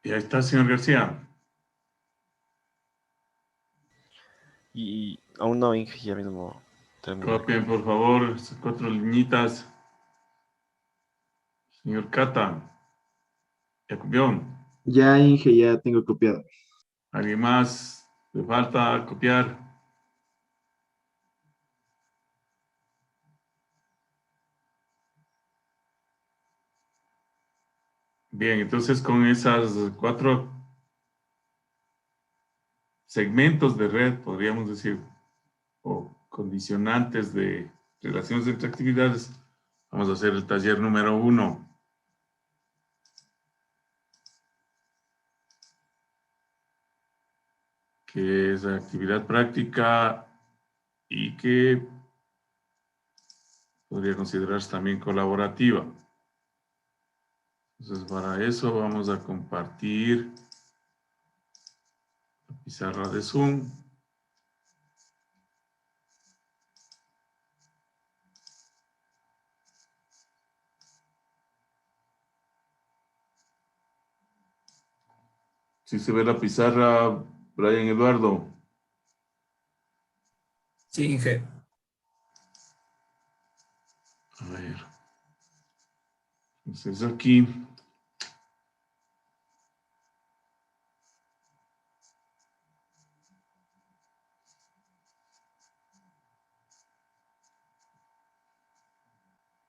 Y ahí está, señor García. Y aún no, Inge, ya mismo termino. Copien, por favor, esas 4 liñitas. Señor Cata, Jacobión, Ya, Inge, ya tengo copiado. ¿alguien más le falta copiar? Bien, entonces con esas 4 segmentos de red, podríamos decir, o condicionantes de relaciones entre actividades, vamos a hacer el taller número 1. Que es actividad práctica y que podría considerarse también colaborativa. Entonces, para eso vamos a compartir la pizarra de Zoom. Si se ve la pizarra, Brian Eduardo. Sí, Inge. A ver. Entonces aquí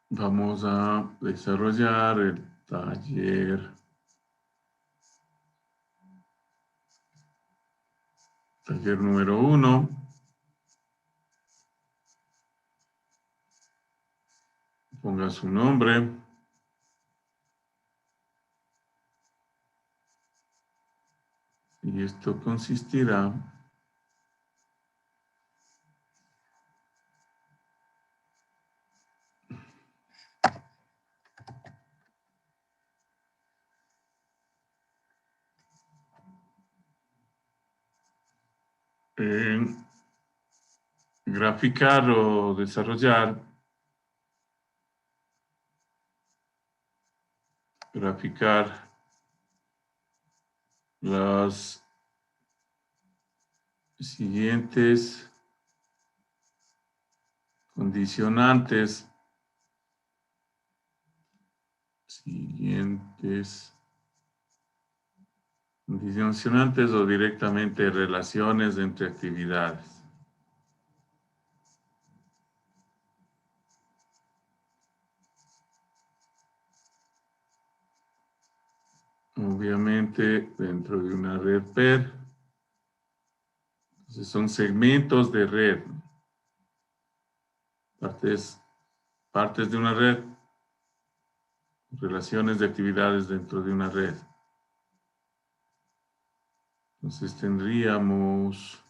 vamos a desarrollar el taller número 1. Ponga su nombre. Y esto consistirá en graficar o desarrollar, las siguientes condicionantes, o directamente relaciones entre actividades. Obviamente dentro de una red PER. Entonces son segmentos de red. Partes de una red. Relaciones de actividades dentro de una red. Entonces tendríamos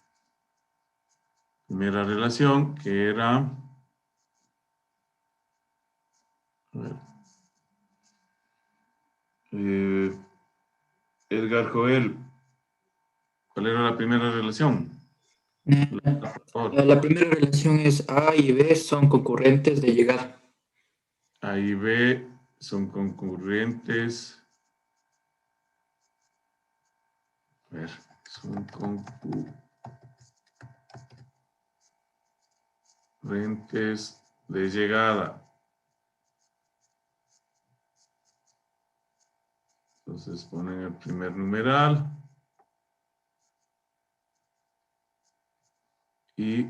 primera relación que era, a ver, Edgar Joel, ¿cuál era la primera relación? Por favor. La primera relación es A y B son concurrentes de llegada. A y B son concurrentes. A ver, son concurrentes de llegada. Entonces ponen el primer numeral. Y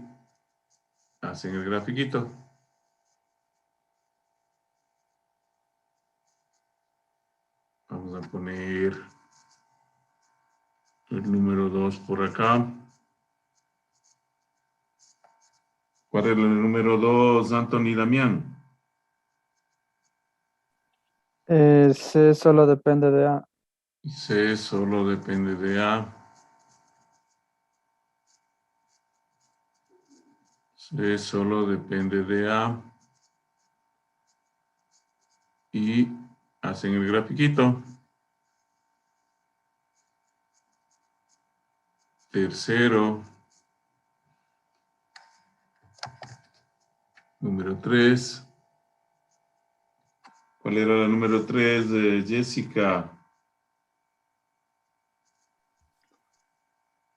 hacen el grafiquito. Vamos a poner el número 2 por acá. ¿Cuál es el número 2, Anthony Damián? C solo depende de A. C solo depende de A. C solo depende de A. Y hacen el grafiquito. Tercero. Número 3. ¿Cuál era la número 3 de Jessica?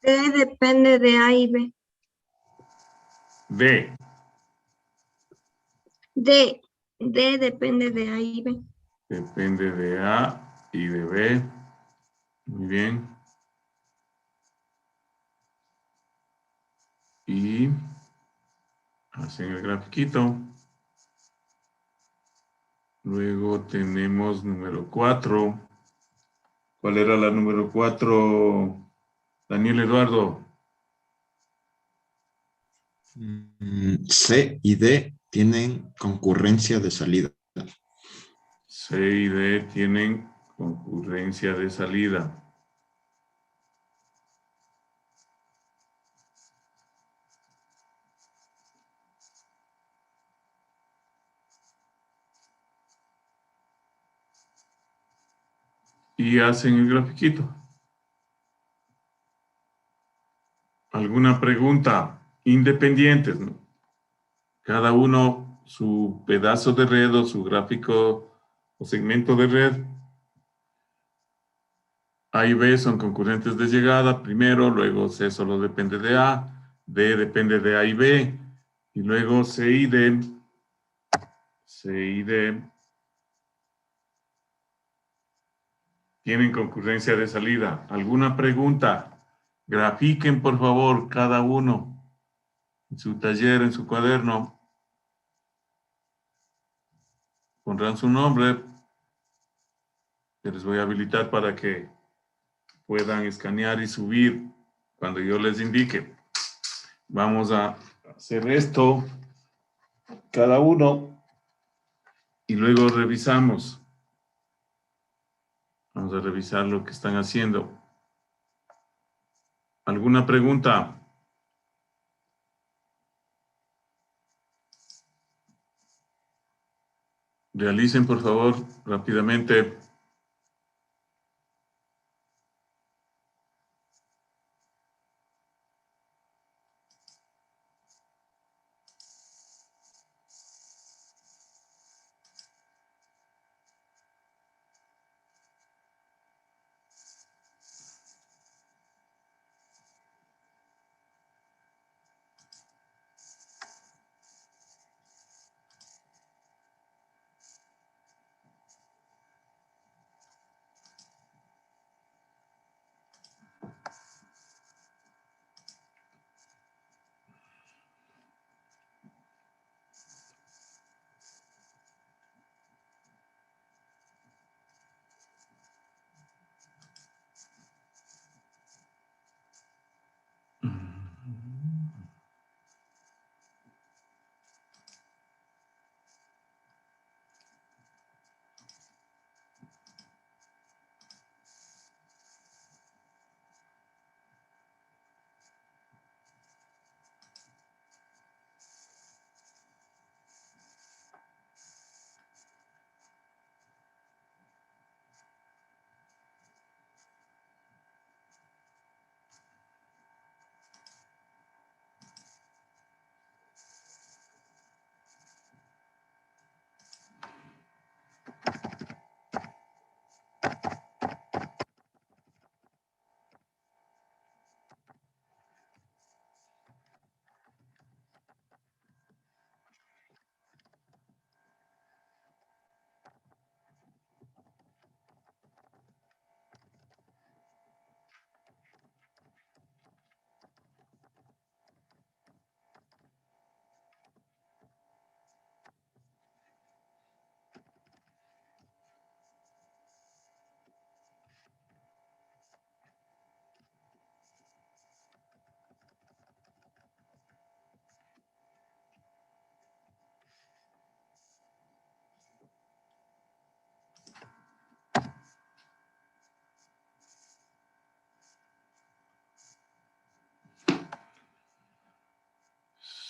D depende de A y B. D. D depende de A y B. Depende de A y de B. Muy bien. Y hacen el grafiquito. Luego tenemos número 4. ¿Cuál era la número 4, Daniel Eduardo? C y D tienen concurrencia de salida. C y D tienen concurrencia de salida. Y hacen el grafiquito. ¿Alguna pregunta? Independientes, ¿no? Cada uno su pedazo de red o su gráfico o segmento de red. A y B son concurrentes de llegada primero, luego C solo depende de A, D depende de A y B, y luego C y D tienen concurrencia de salida. ¿Alguna pregunta? Grafiquen, por favor, cada uno en su taller, en su cuaderno. Pondrán su nombre. Que les voy a habilitar para que puedan escanear y subir cuando yo les indique. Vamos a hacer esto, cada uno, y luego revisamos. Vamos a revisar lo que están haciendo. ¿Alguna pregunta? Realicen, por favor, rápidamente.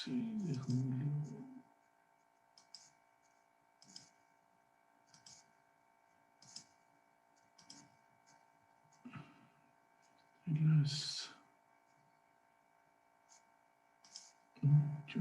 Sí, de julio. Las 8.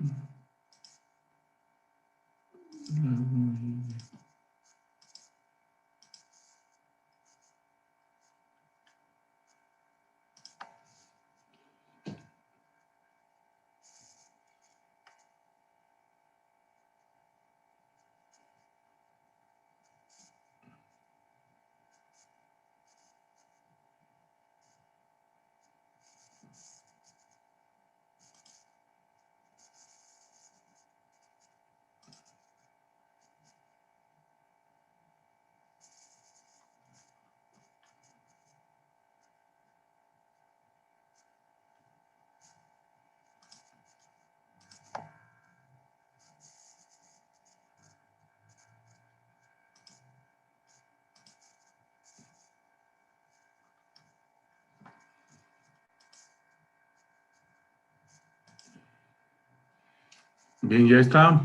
Bien, ya está.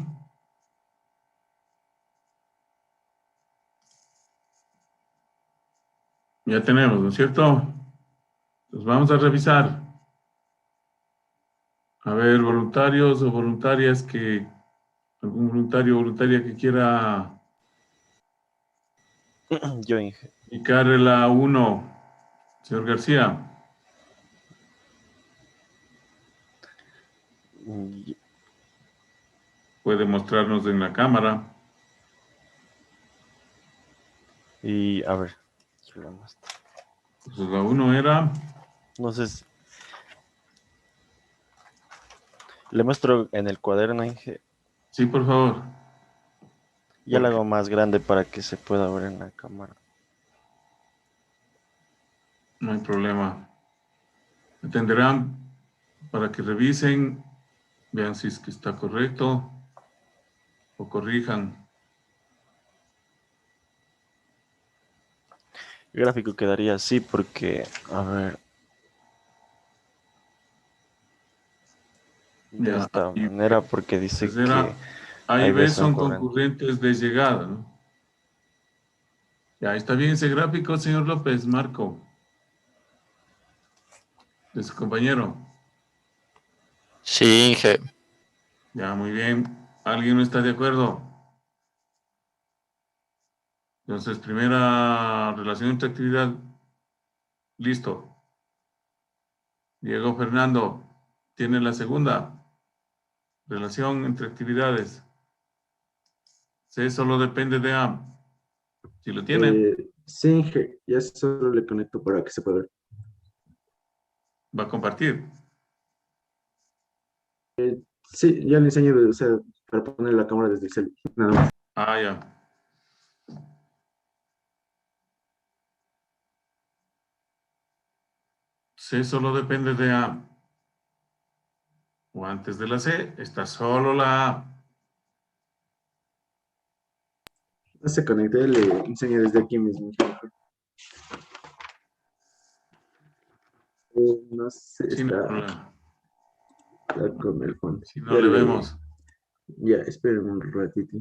Ya tenemos, ¿no es cierto? Pues vamos a revisar. A ver, voluntarios o voluntarias que, algún voluntario o voluntaria que quiera Yo, Inge. indicar la 1, señor García. Y, Puede mostrarnos en la cámara. a ver. ¿Qué le muestro? Pues la 1 era, No sé si- le muestro en el cuaderno, Inge. sí, por favor. Ya la Ok. hago más grande para que se pueda ver en la cámara. No hay problema. Atenderán para que revisen, vean si es que está correcto o corrijan. El gráfico quedaría así porque, a ver, de Ya, esta y manera porque dice pues era que A y hay B veces son concurrentes. concurrentes de llegada, ¿no? Ya está bien ese gráfico, señor López, Marco, de su compañero. Sí, Inge. Ya, muy bien. ¿Alguien no está de acuerdo? Entonces, primera relación entre actividad, listo. Diego Fernando, tiene la segunda relación entre actividades. C solo depende de A. Si lo tiene, Sí, Inge, ya solo le conecto para que se pueda ver. va a compartir. Sí, ya le enseño, o sea, para poner la cámara desde el cel, nada más. Ah, ya. C solo depende de A. O antes de la C está solo la A. No se conecte, le enseño desde aquí mismo. No sé, Sin está problema. con el fondo. Si no le vemos. Ya, espérenme un ratito.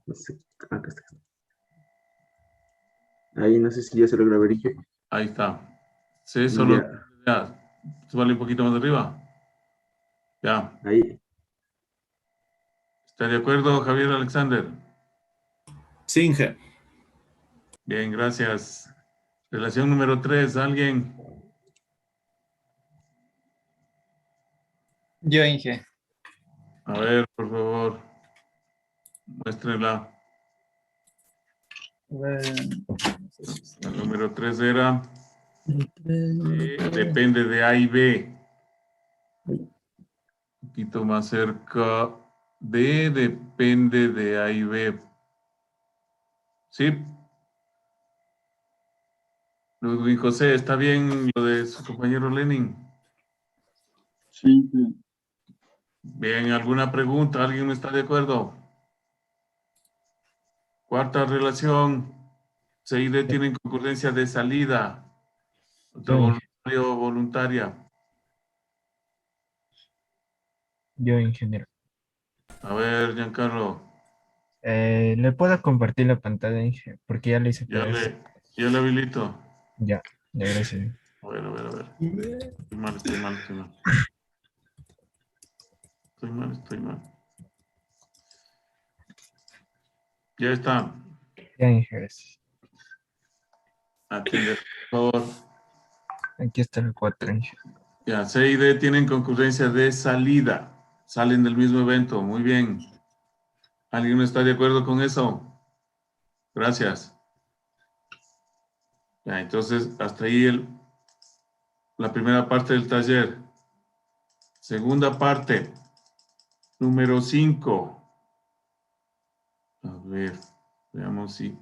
No sé, acá está. Ahí no sé si ya se logra ver, Inge. Ahí está. C solo Ya, depende de A. Súbale un poquito más arriba. Ya. ahí. ¿Está de acuerdo, Javier Alexander? Sí, Inge. Bien, gracias. Relación número 3, ¿alguien? Yo, Inge. A ver, por favor, muéstrenla. La número 3 era, depende de A y B. Un poquito más cerca. D depende de A y B. ¿Sí? Ludwig José, ¿está bien lo de su compañero Lenin? Sí, Bien, ¿alguna pregunta? ¿Alguien no está de acuerdo? Cuarta relación. C y D tienen concurrencia de salida. Otro voluntario o voluntaria. Yo, ingeniero. A ver, Giancarlo, ¿Le puedo compartir la pantalla, Inge? Porque ya le hice ya PS. le habilito. Ya, gracias. A ver, a ver, a ver. Estoy mal, estoy mal, estoy mal. Estoy mal, estoy mal. Ya está. Ya, Inge, gracias. Atender, por favor. Aquí está el 4, Inge. Ya, C y D tienen concurrencia de salida. Salen del mismo evento. Muy bien. ¿Alguien no está de acuerdo con eso? Gracias. Ya, entonces, hasta ahí la primera parte del taller. Segunda parte, número 5. A ver, veamos si.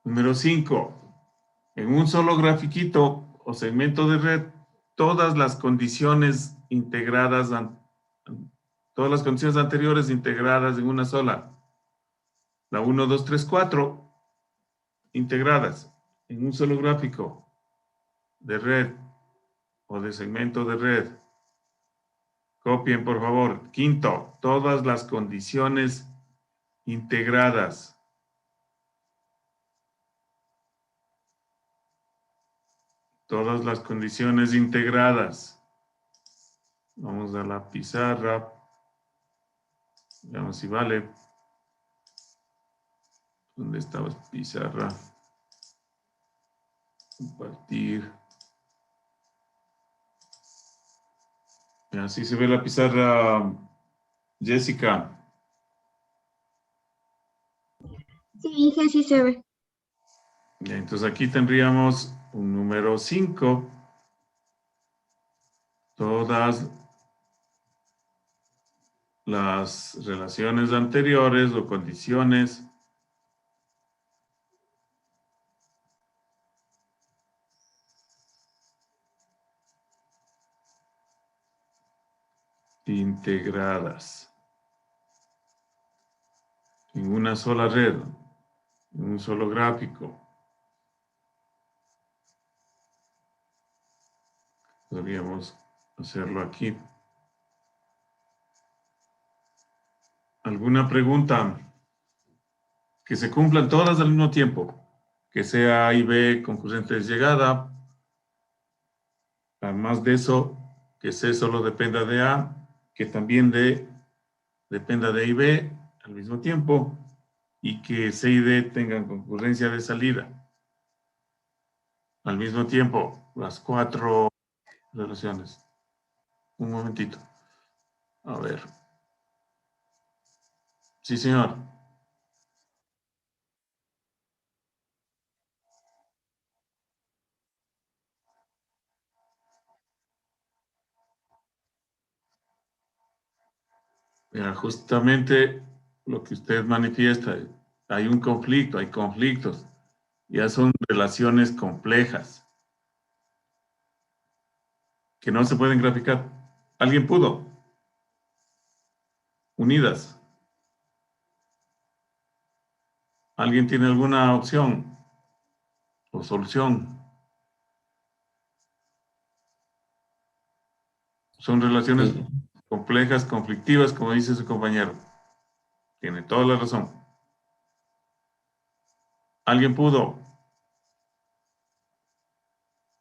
Número 5. En un solo grafiquito o segmento de red, todas las condiciones integradas, todas las condiciones anteriores integradas en una sola. La 1, 2, 3, 4 integradas en un solo gráfico de red o de segmento de red. Copien, por favor. Quinto, todas las condiciones integradas. Todas las condiciones integradas. Vamos a la pizarra. Veamos si vale. ¿Dónde estaba pizarra? Compartir. Y así se ve la pizarra, Jessica. Sí, Inge, sí se ve. Ya, entonces aquí tendríamos un número 5. Todas las relaciones anteriores o condiciones integradas en una sola red, en un solo gráfico. Podríamos hacerlo aquí. ¿Alguna pregunta? Que se cumplan todas al mismo tiempo. Que sea A y B concurrente de llegada. Además de eso, que C solo dependa de A, que también D dependa de A y B al mismo tiempo, y que C y D tengan concurrencia de salida. Al mismo tiempo, las 4 relaciones. Un momentito. A ver. Sí, señor. Mira, justamente lo que usted manifiesta, hay un conflicto, hay conflictos. Ya son relaciones complejas que no se pueden graficar. ¿Alguien pudo? Unidas. ¿Alguien tiene alguna opción o solución? Son relaciones complejas, conflictivas, como dice su compañero. Tiene toda la razón. ¿Alguien pudo?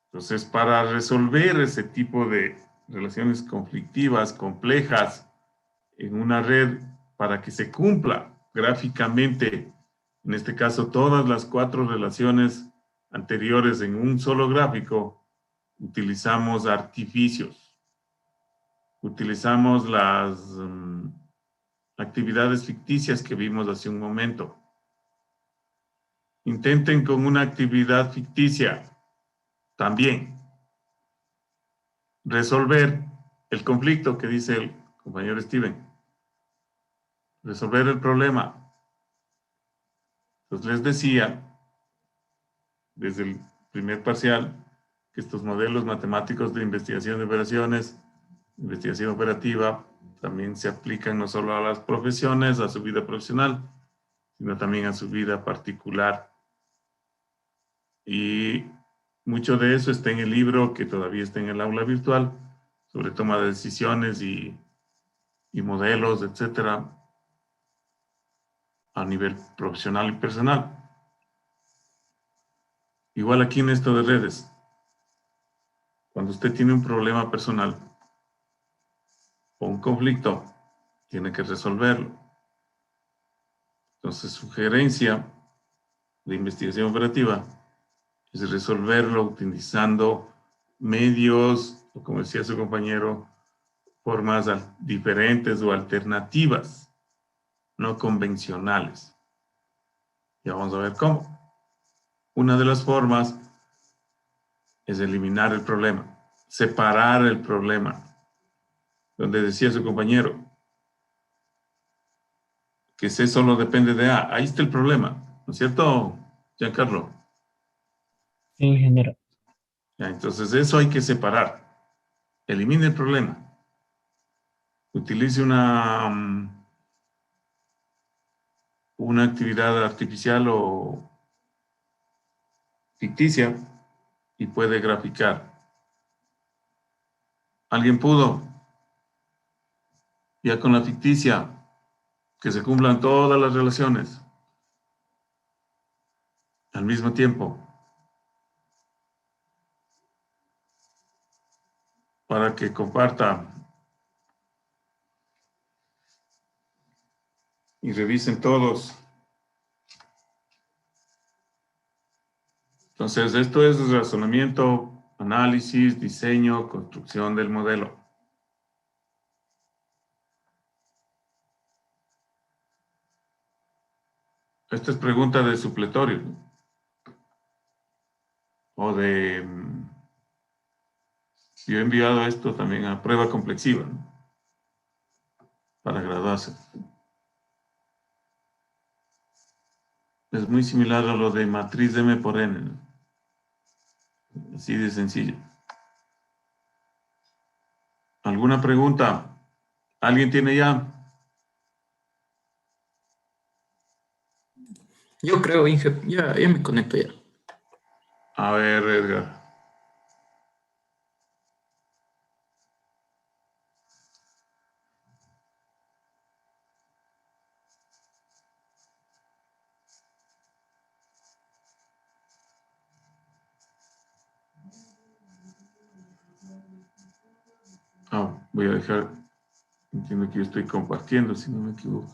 Entonces, para resolver ese tipo de relaciones conflictivas, complejas, en una red, para que se cumpla gráficamente, en este caso, todas las 4 relaciones anteriores en un solo gráfico, utilizamos artificios. Utilizamos las actividades ficticias que vimos hace un momento. Intenten con una actividad ficticia también resolver el conflicto que dice el compañero Steven. Resolver el problema. Entonces les decía, desde el primer parcial, que estos modelos matemáticos de investigación de operaciones, investigación operativa, también se aplican no solo a las profesiones, a su vida profesional, sino también a su vida particular. Y mucho de eso está en el libro que todavía está en el aula virtual, sobre toma de decisiones y modelos, etcétera, a nivel profesional y personal. Igual aquí en esto de redes, cuando usted tiene un problema personal o un conflicto, tiene que resolverlo. Entonces, sugerencia de investigación operativa es resolverlo utilizando medios, o como decía su compañero, formas diferentes o alternativas, no convencionales. Ya vamos a ver cómo. Una de las formas es eliminar el problema, separar el problema. Donde decía su compañero que C solo depende de A. Ahí está el problema, ¿no es cierto, Giancarlo? Sí, ingeniero. Ya, entonces eso hay que separar. Elimine el problema. Utilice una actividad artificial o ficticia y puede graficar. ¿Alguien pudo? Ya con la ficticia, que se cumplan todas las relaciones al mismo tiempo, para que comparta y revisen todos. Entonces, esto es razonamiento, análisis, diseño, construcción del modelo. Esta es pregunta de supletorio, ¿no? O de... Yo he enviado esto también a prueba complexiva, ¿no? Para graduarse. Es muy similar a lo de matriz de M por N, ¿no? Así de sencillo. ¿Alguna pregunta? ¿Alguien tiene ya? Yo creo, Inge, ya me conecto ya. A ver, Edgar. Voy a dejar, entiendo que yo estoy compartiendo, si no me equivoco.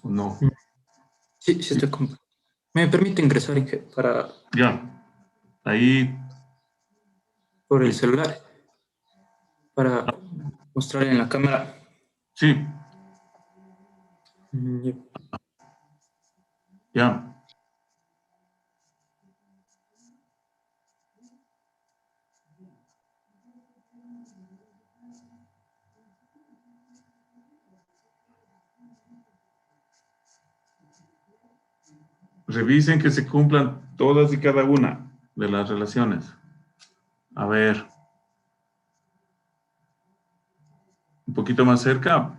¿O no? Sí, estoy ¿Me permite ingresar, Inge, Ya. Ahí, por el celular para mostrar en la cámara? sí, Ya. ya. Revisen que se cumplan todas y cada una de las relaciones. A ver. Un poquito más cerca.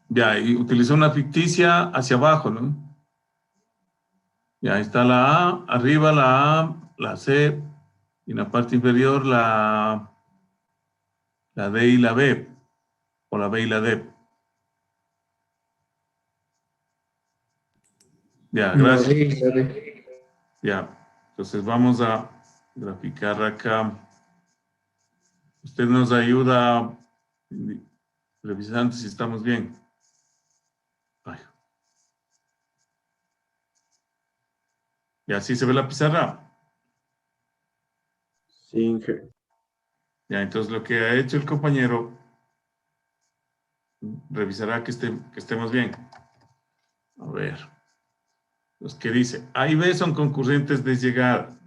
Ya, y utilizo una ficticia hacia abajo, ¿no? Ya, ahí está la A, arriba la A, la C, y en la parte inferior la D y la B, o la B y la D. Ya, La gracias. D, la D. Ya, entonces vamos a graficar acá. Usted nos ayuda revisando si estamos bien. Ay. Y así se ve la pizarra. Sí, Inge. Ya, entonces lo que ha hecho el compañero, revisará que estemos bien. A ver. Los que dice, A y B son concurrentes de llegada.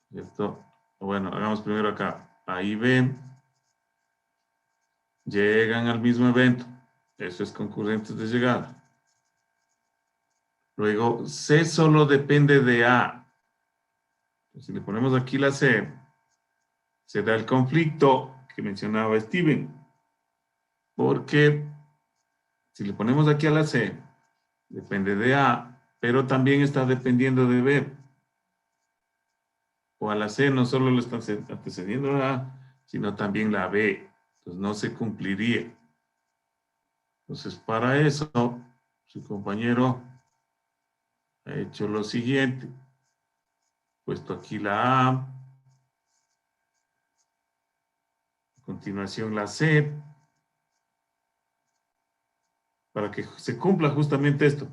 ¿Cierto? Bueno, hagamos primero acá. A y B llegan al mismo evento. Eso es concurrentes de llegada. Luego, C solo depende de A. Si le ponemos aquí la C, se da el conflicto que mencionaba Steven. Porque si le ponemos aquí a la C, depende de A, pero también está dependiendo de B. O a la C no solo le están antecediendo a A, sino también la B. Entonces no se cumpliría. Entonces para eso, su compañero ha hecho lo siguiente. Puesto aquí la A, a continuación la C, para que se cumpla justamente esto.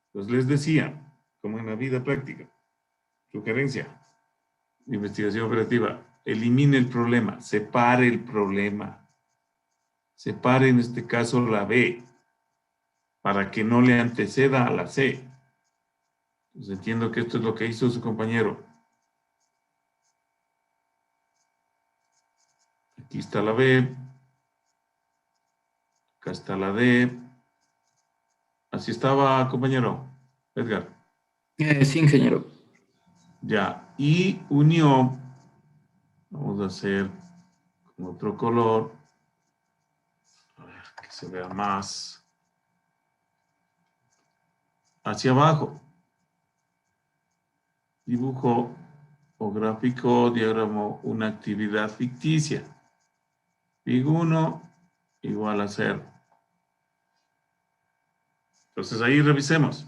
Entonces les decía, como en la vida práctica, sugerencia, investigación operativa, elimine el problema, separe el problema. Separe en este caso la B, para que no le anteceda a la C. Entonces entiendo que esto es lo que hizo su compañero. Aquí está la B, acá está la D. Así estaba, compañero Edgar. Sí, ingeniero. Ya, y unió, vamos a hacer con otro color, a ver, que se vea más. hacia abajo. Dibujo o gráfico, diagramo una actividad ficticia. Big 1 igual a 0. Entonces ahí revisemos.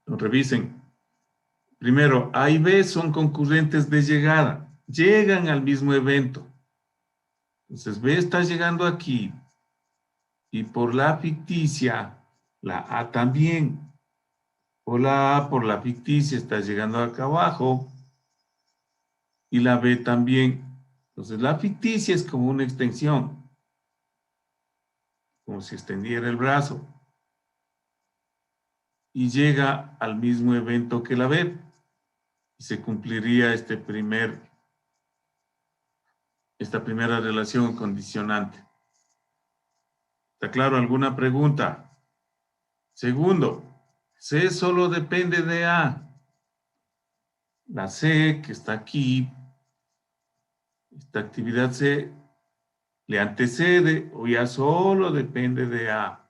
Revisen. Primero, A y B son concurrentes de llegada. Llegan al mismo evento. Entonces B está llegando aquí. Y por la ficticia, la A también. Por la A, por la ficticia, está llegando acá abajo. Y la B también. Entonces la ficticia es como una extensión. Como si extendiera el brazo. Y llega al mismo evento que la B. Y se cumpliría esta primera relación condicionante. ¿Está claro? ¿Alguna pregunta? Segundo, C solo depende de A. La C que está aquí, esta actividad C, le antecede o ya solo depende de A.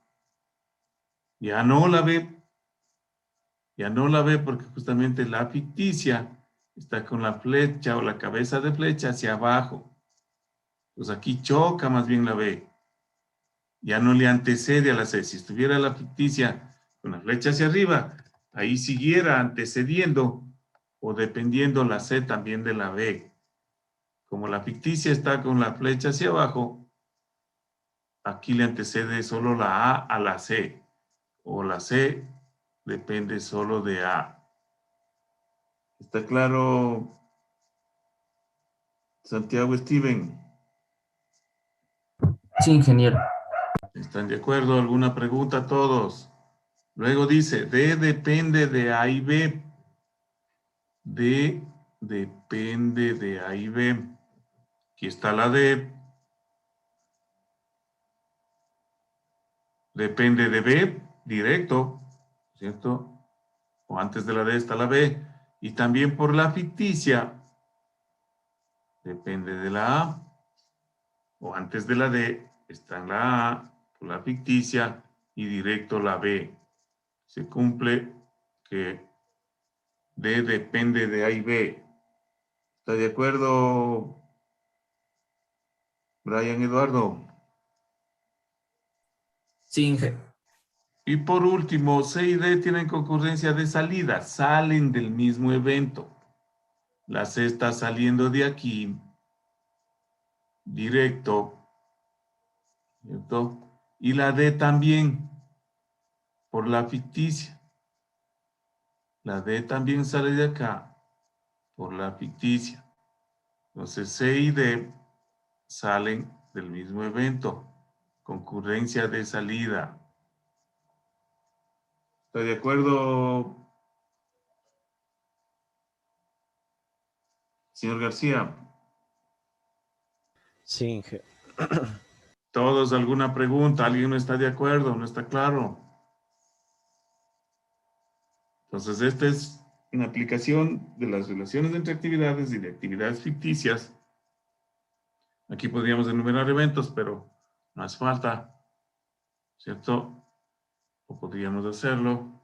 Ya no la ve. Ya no la ve porque justamente la ficticia está con la flecha o la cabeza de flecha hacia abajo. Pues aquí choca más bien la B. Ya no le antecede a la C. Si estuviera la ficticia con la flecha hacia arriba, ahí siguiera antecediendo o dependiendo la C también de la B. Como la ficticia está con la flecha hacia abajo, aquí le antecede solo la A a la C. O la C depende solo de A. ¿Está claro, Santiago Steven? Sí, ingeniero. ¿Están de acuerdo? ¿Alguna pregunta todos? Luego dice, D depende de A y B. D depende de A y B. Aquí está la D. Depende de B, directo, ¿cierto? O antes de la D está la B. Y también por la ficticia, depende de la A. O antes de la D está en la A, por la ficticia, y directo la B. Se cumple que D depende de A y B. ¿Está de acuerdo, Brian Eduardo? Sí, Inge. Y por último, C y D tienen concurrencia de salida, salen del mismo evento. La C está saliendo de aquí, directo, ¿cierto? Y la D también, por la ficticia. La D también sale de acá, por la ficticia. Entonces C y D salen del mismo evento, concurrencia de salida. ¿Está de acuerdo, señor García? Sí, Inge. ¿Todos alguna pregunta? ¿Alguien no está de acuerdo? ¿No está claro? Entonces, esta es una aplicación de las relaciones entre actividades y de actividades ficticias. Aquí podríamos enumerar eventos, pero no hace falta, ¿cierto? O podríamos hacerlo.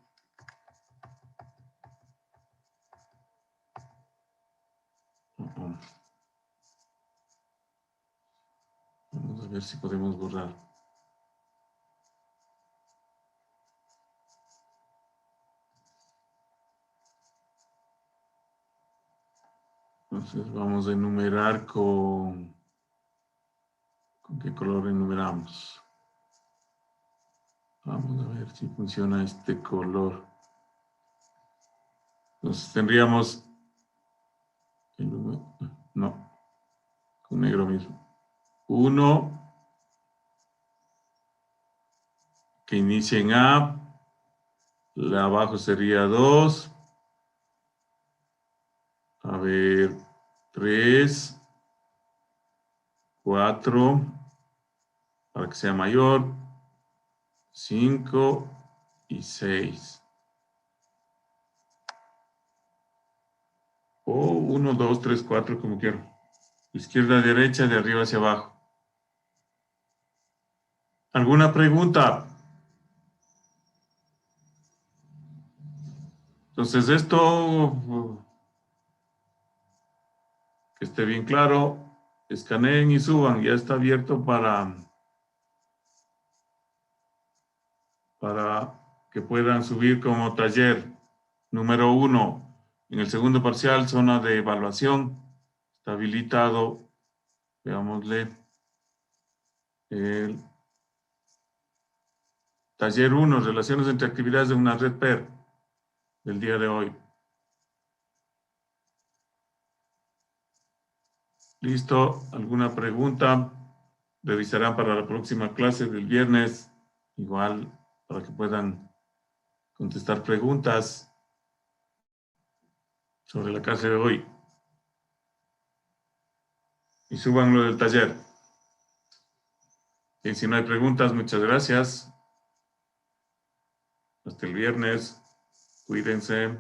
Vamos a ver si podemos borrar. Entonces vamos a enumerar con qué color enumeramos. Vamos a ver si funciona este color. Entonces tendríamos, no, con negro mismo. 1 que inicia en A, la abajo sería 2. A ver, 3, 4, para que sea mayor, 5 y 6. O 1, 2, 3, 4, como quiero. Izquierda a derecha, de arriba hacia abajo. ¿Alguna pregunta? Entonces esto, que esté bien claro, escaneen y suban. Ya está abierto para que puedan subir como taller número 1. En el segundo parcial, zona de evaluación. Está habilitado, veámosle, el taller 1, relaciones entre actividades de una red PER, del día de hoy. ¿Listo? ¿Alguna pregunta? Revisarán para la próxima clase del viernes, igual para que puedan contestar preguntas sobre la clase de hoy. Y suban lo del taller. Y si no hay preguntas, muchas gracias. Hasta el viernes. Cuídense.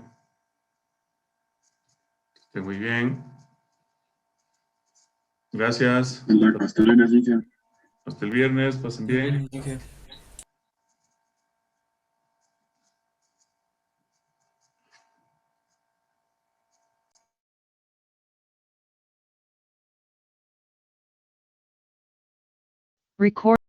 Que estén muy bien. Gracias. Hasta luego, Inge. Hasta el viernes. Pasen bien. Record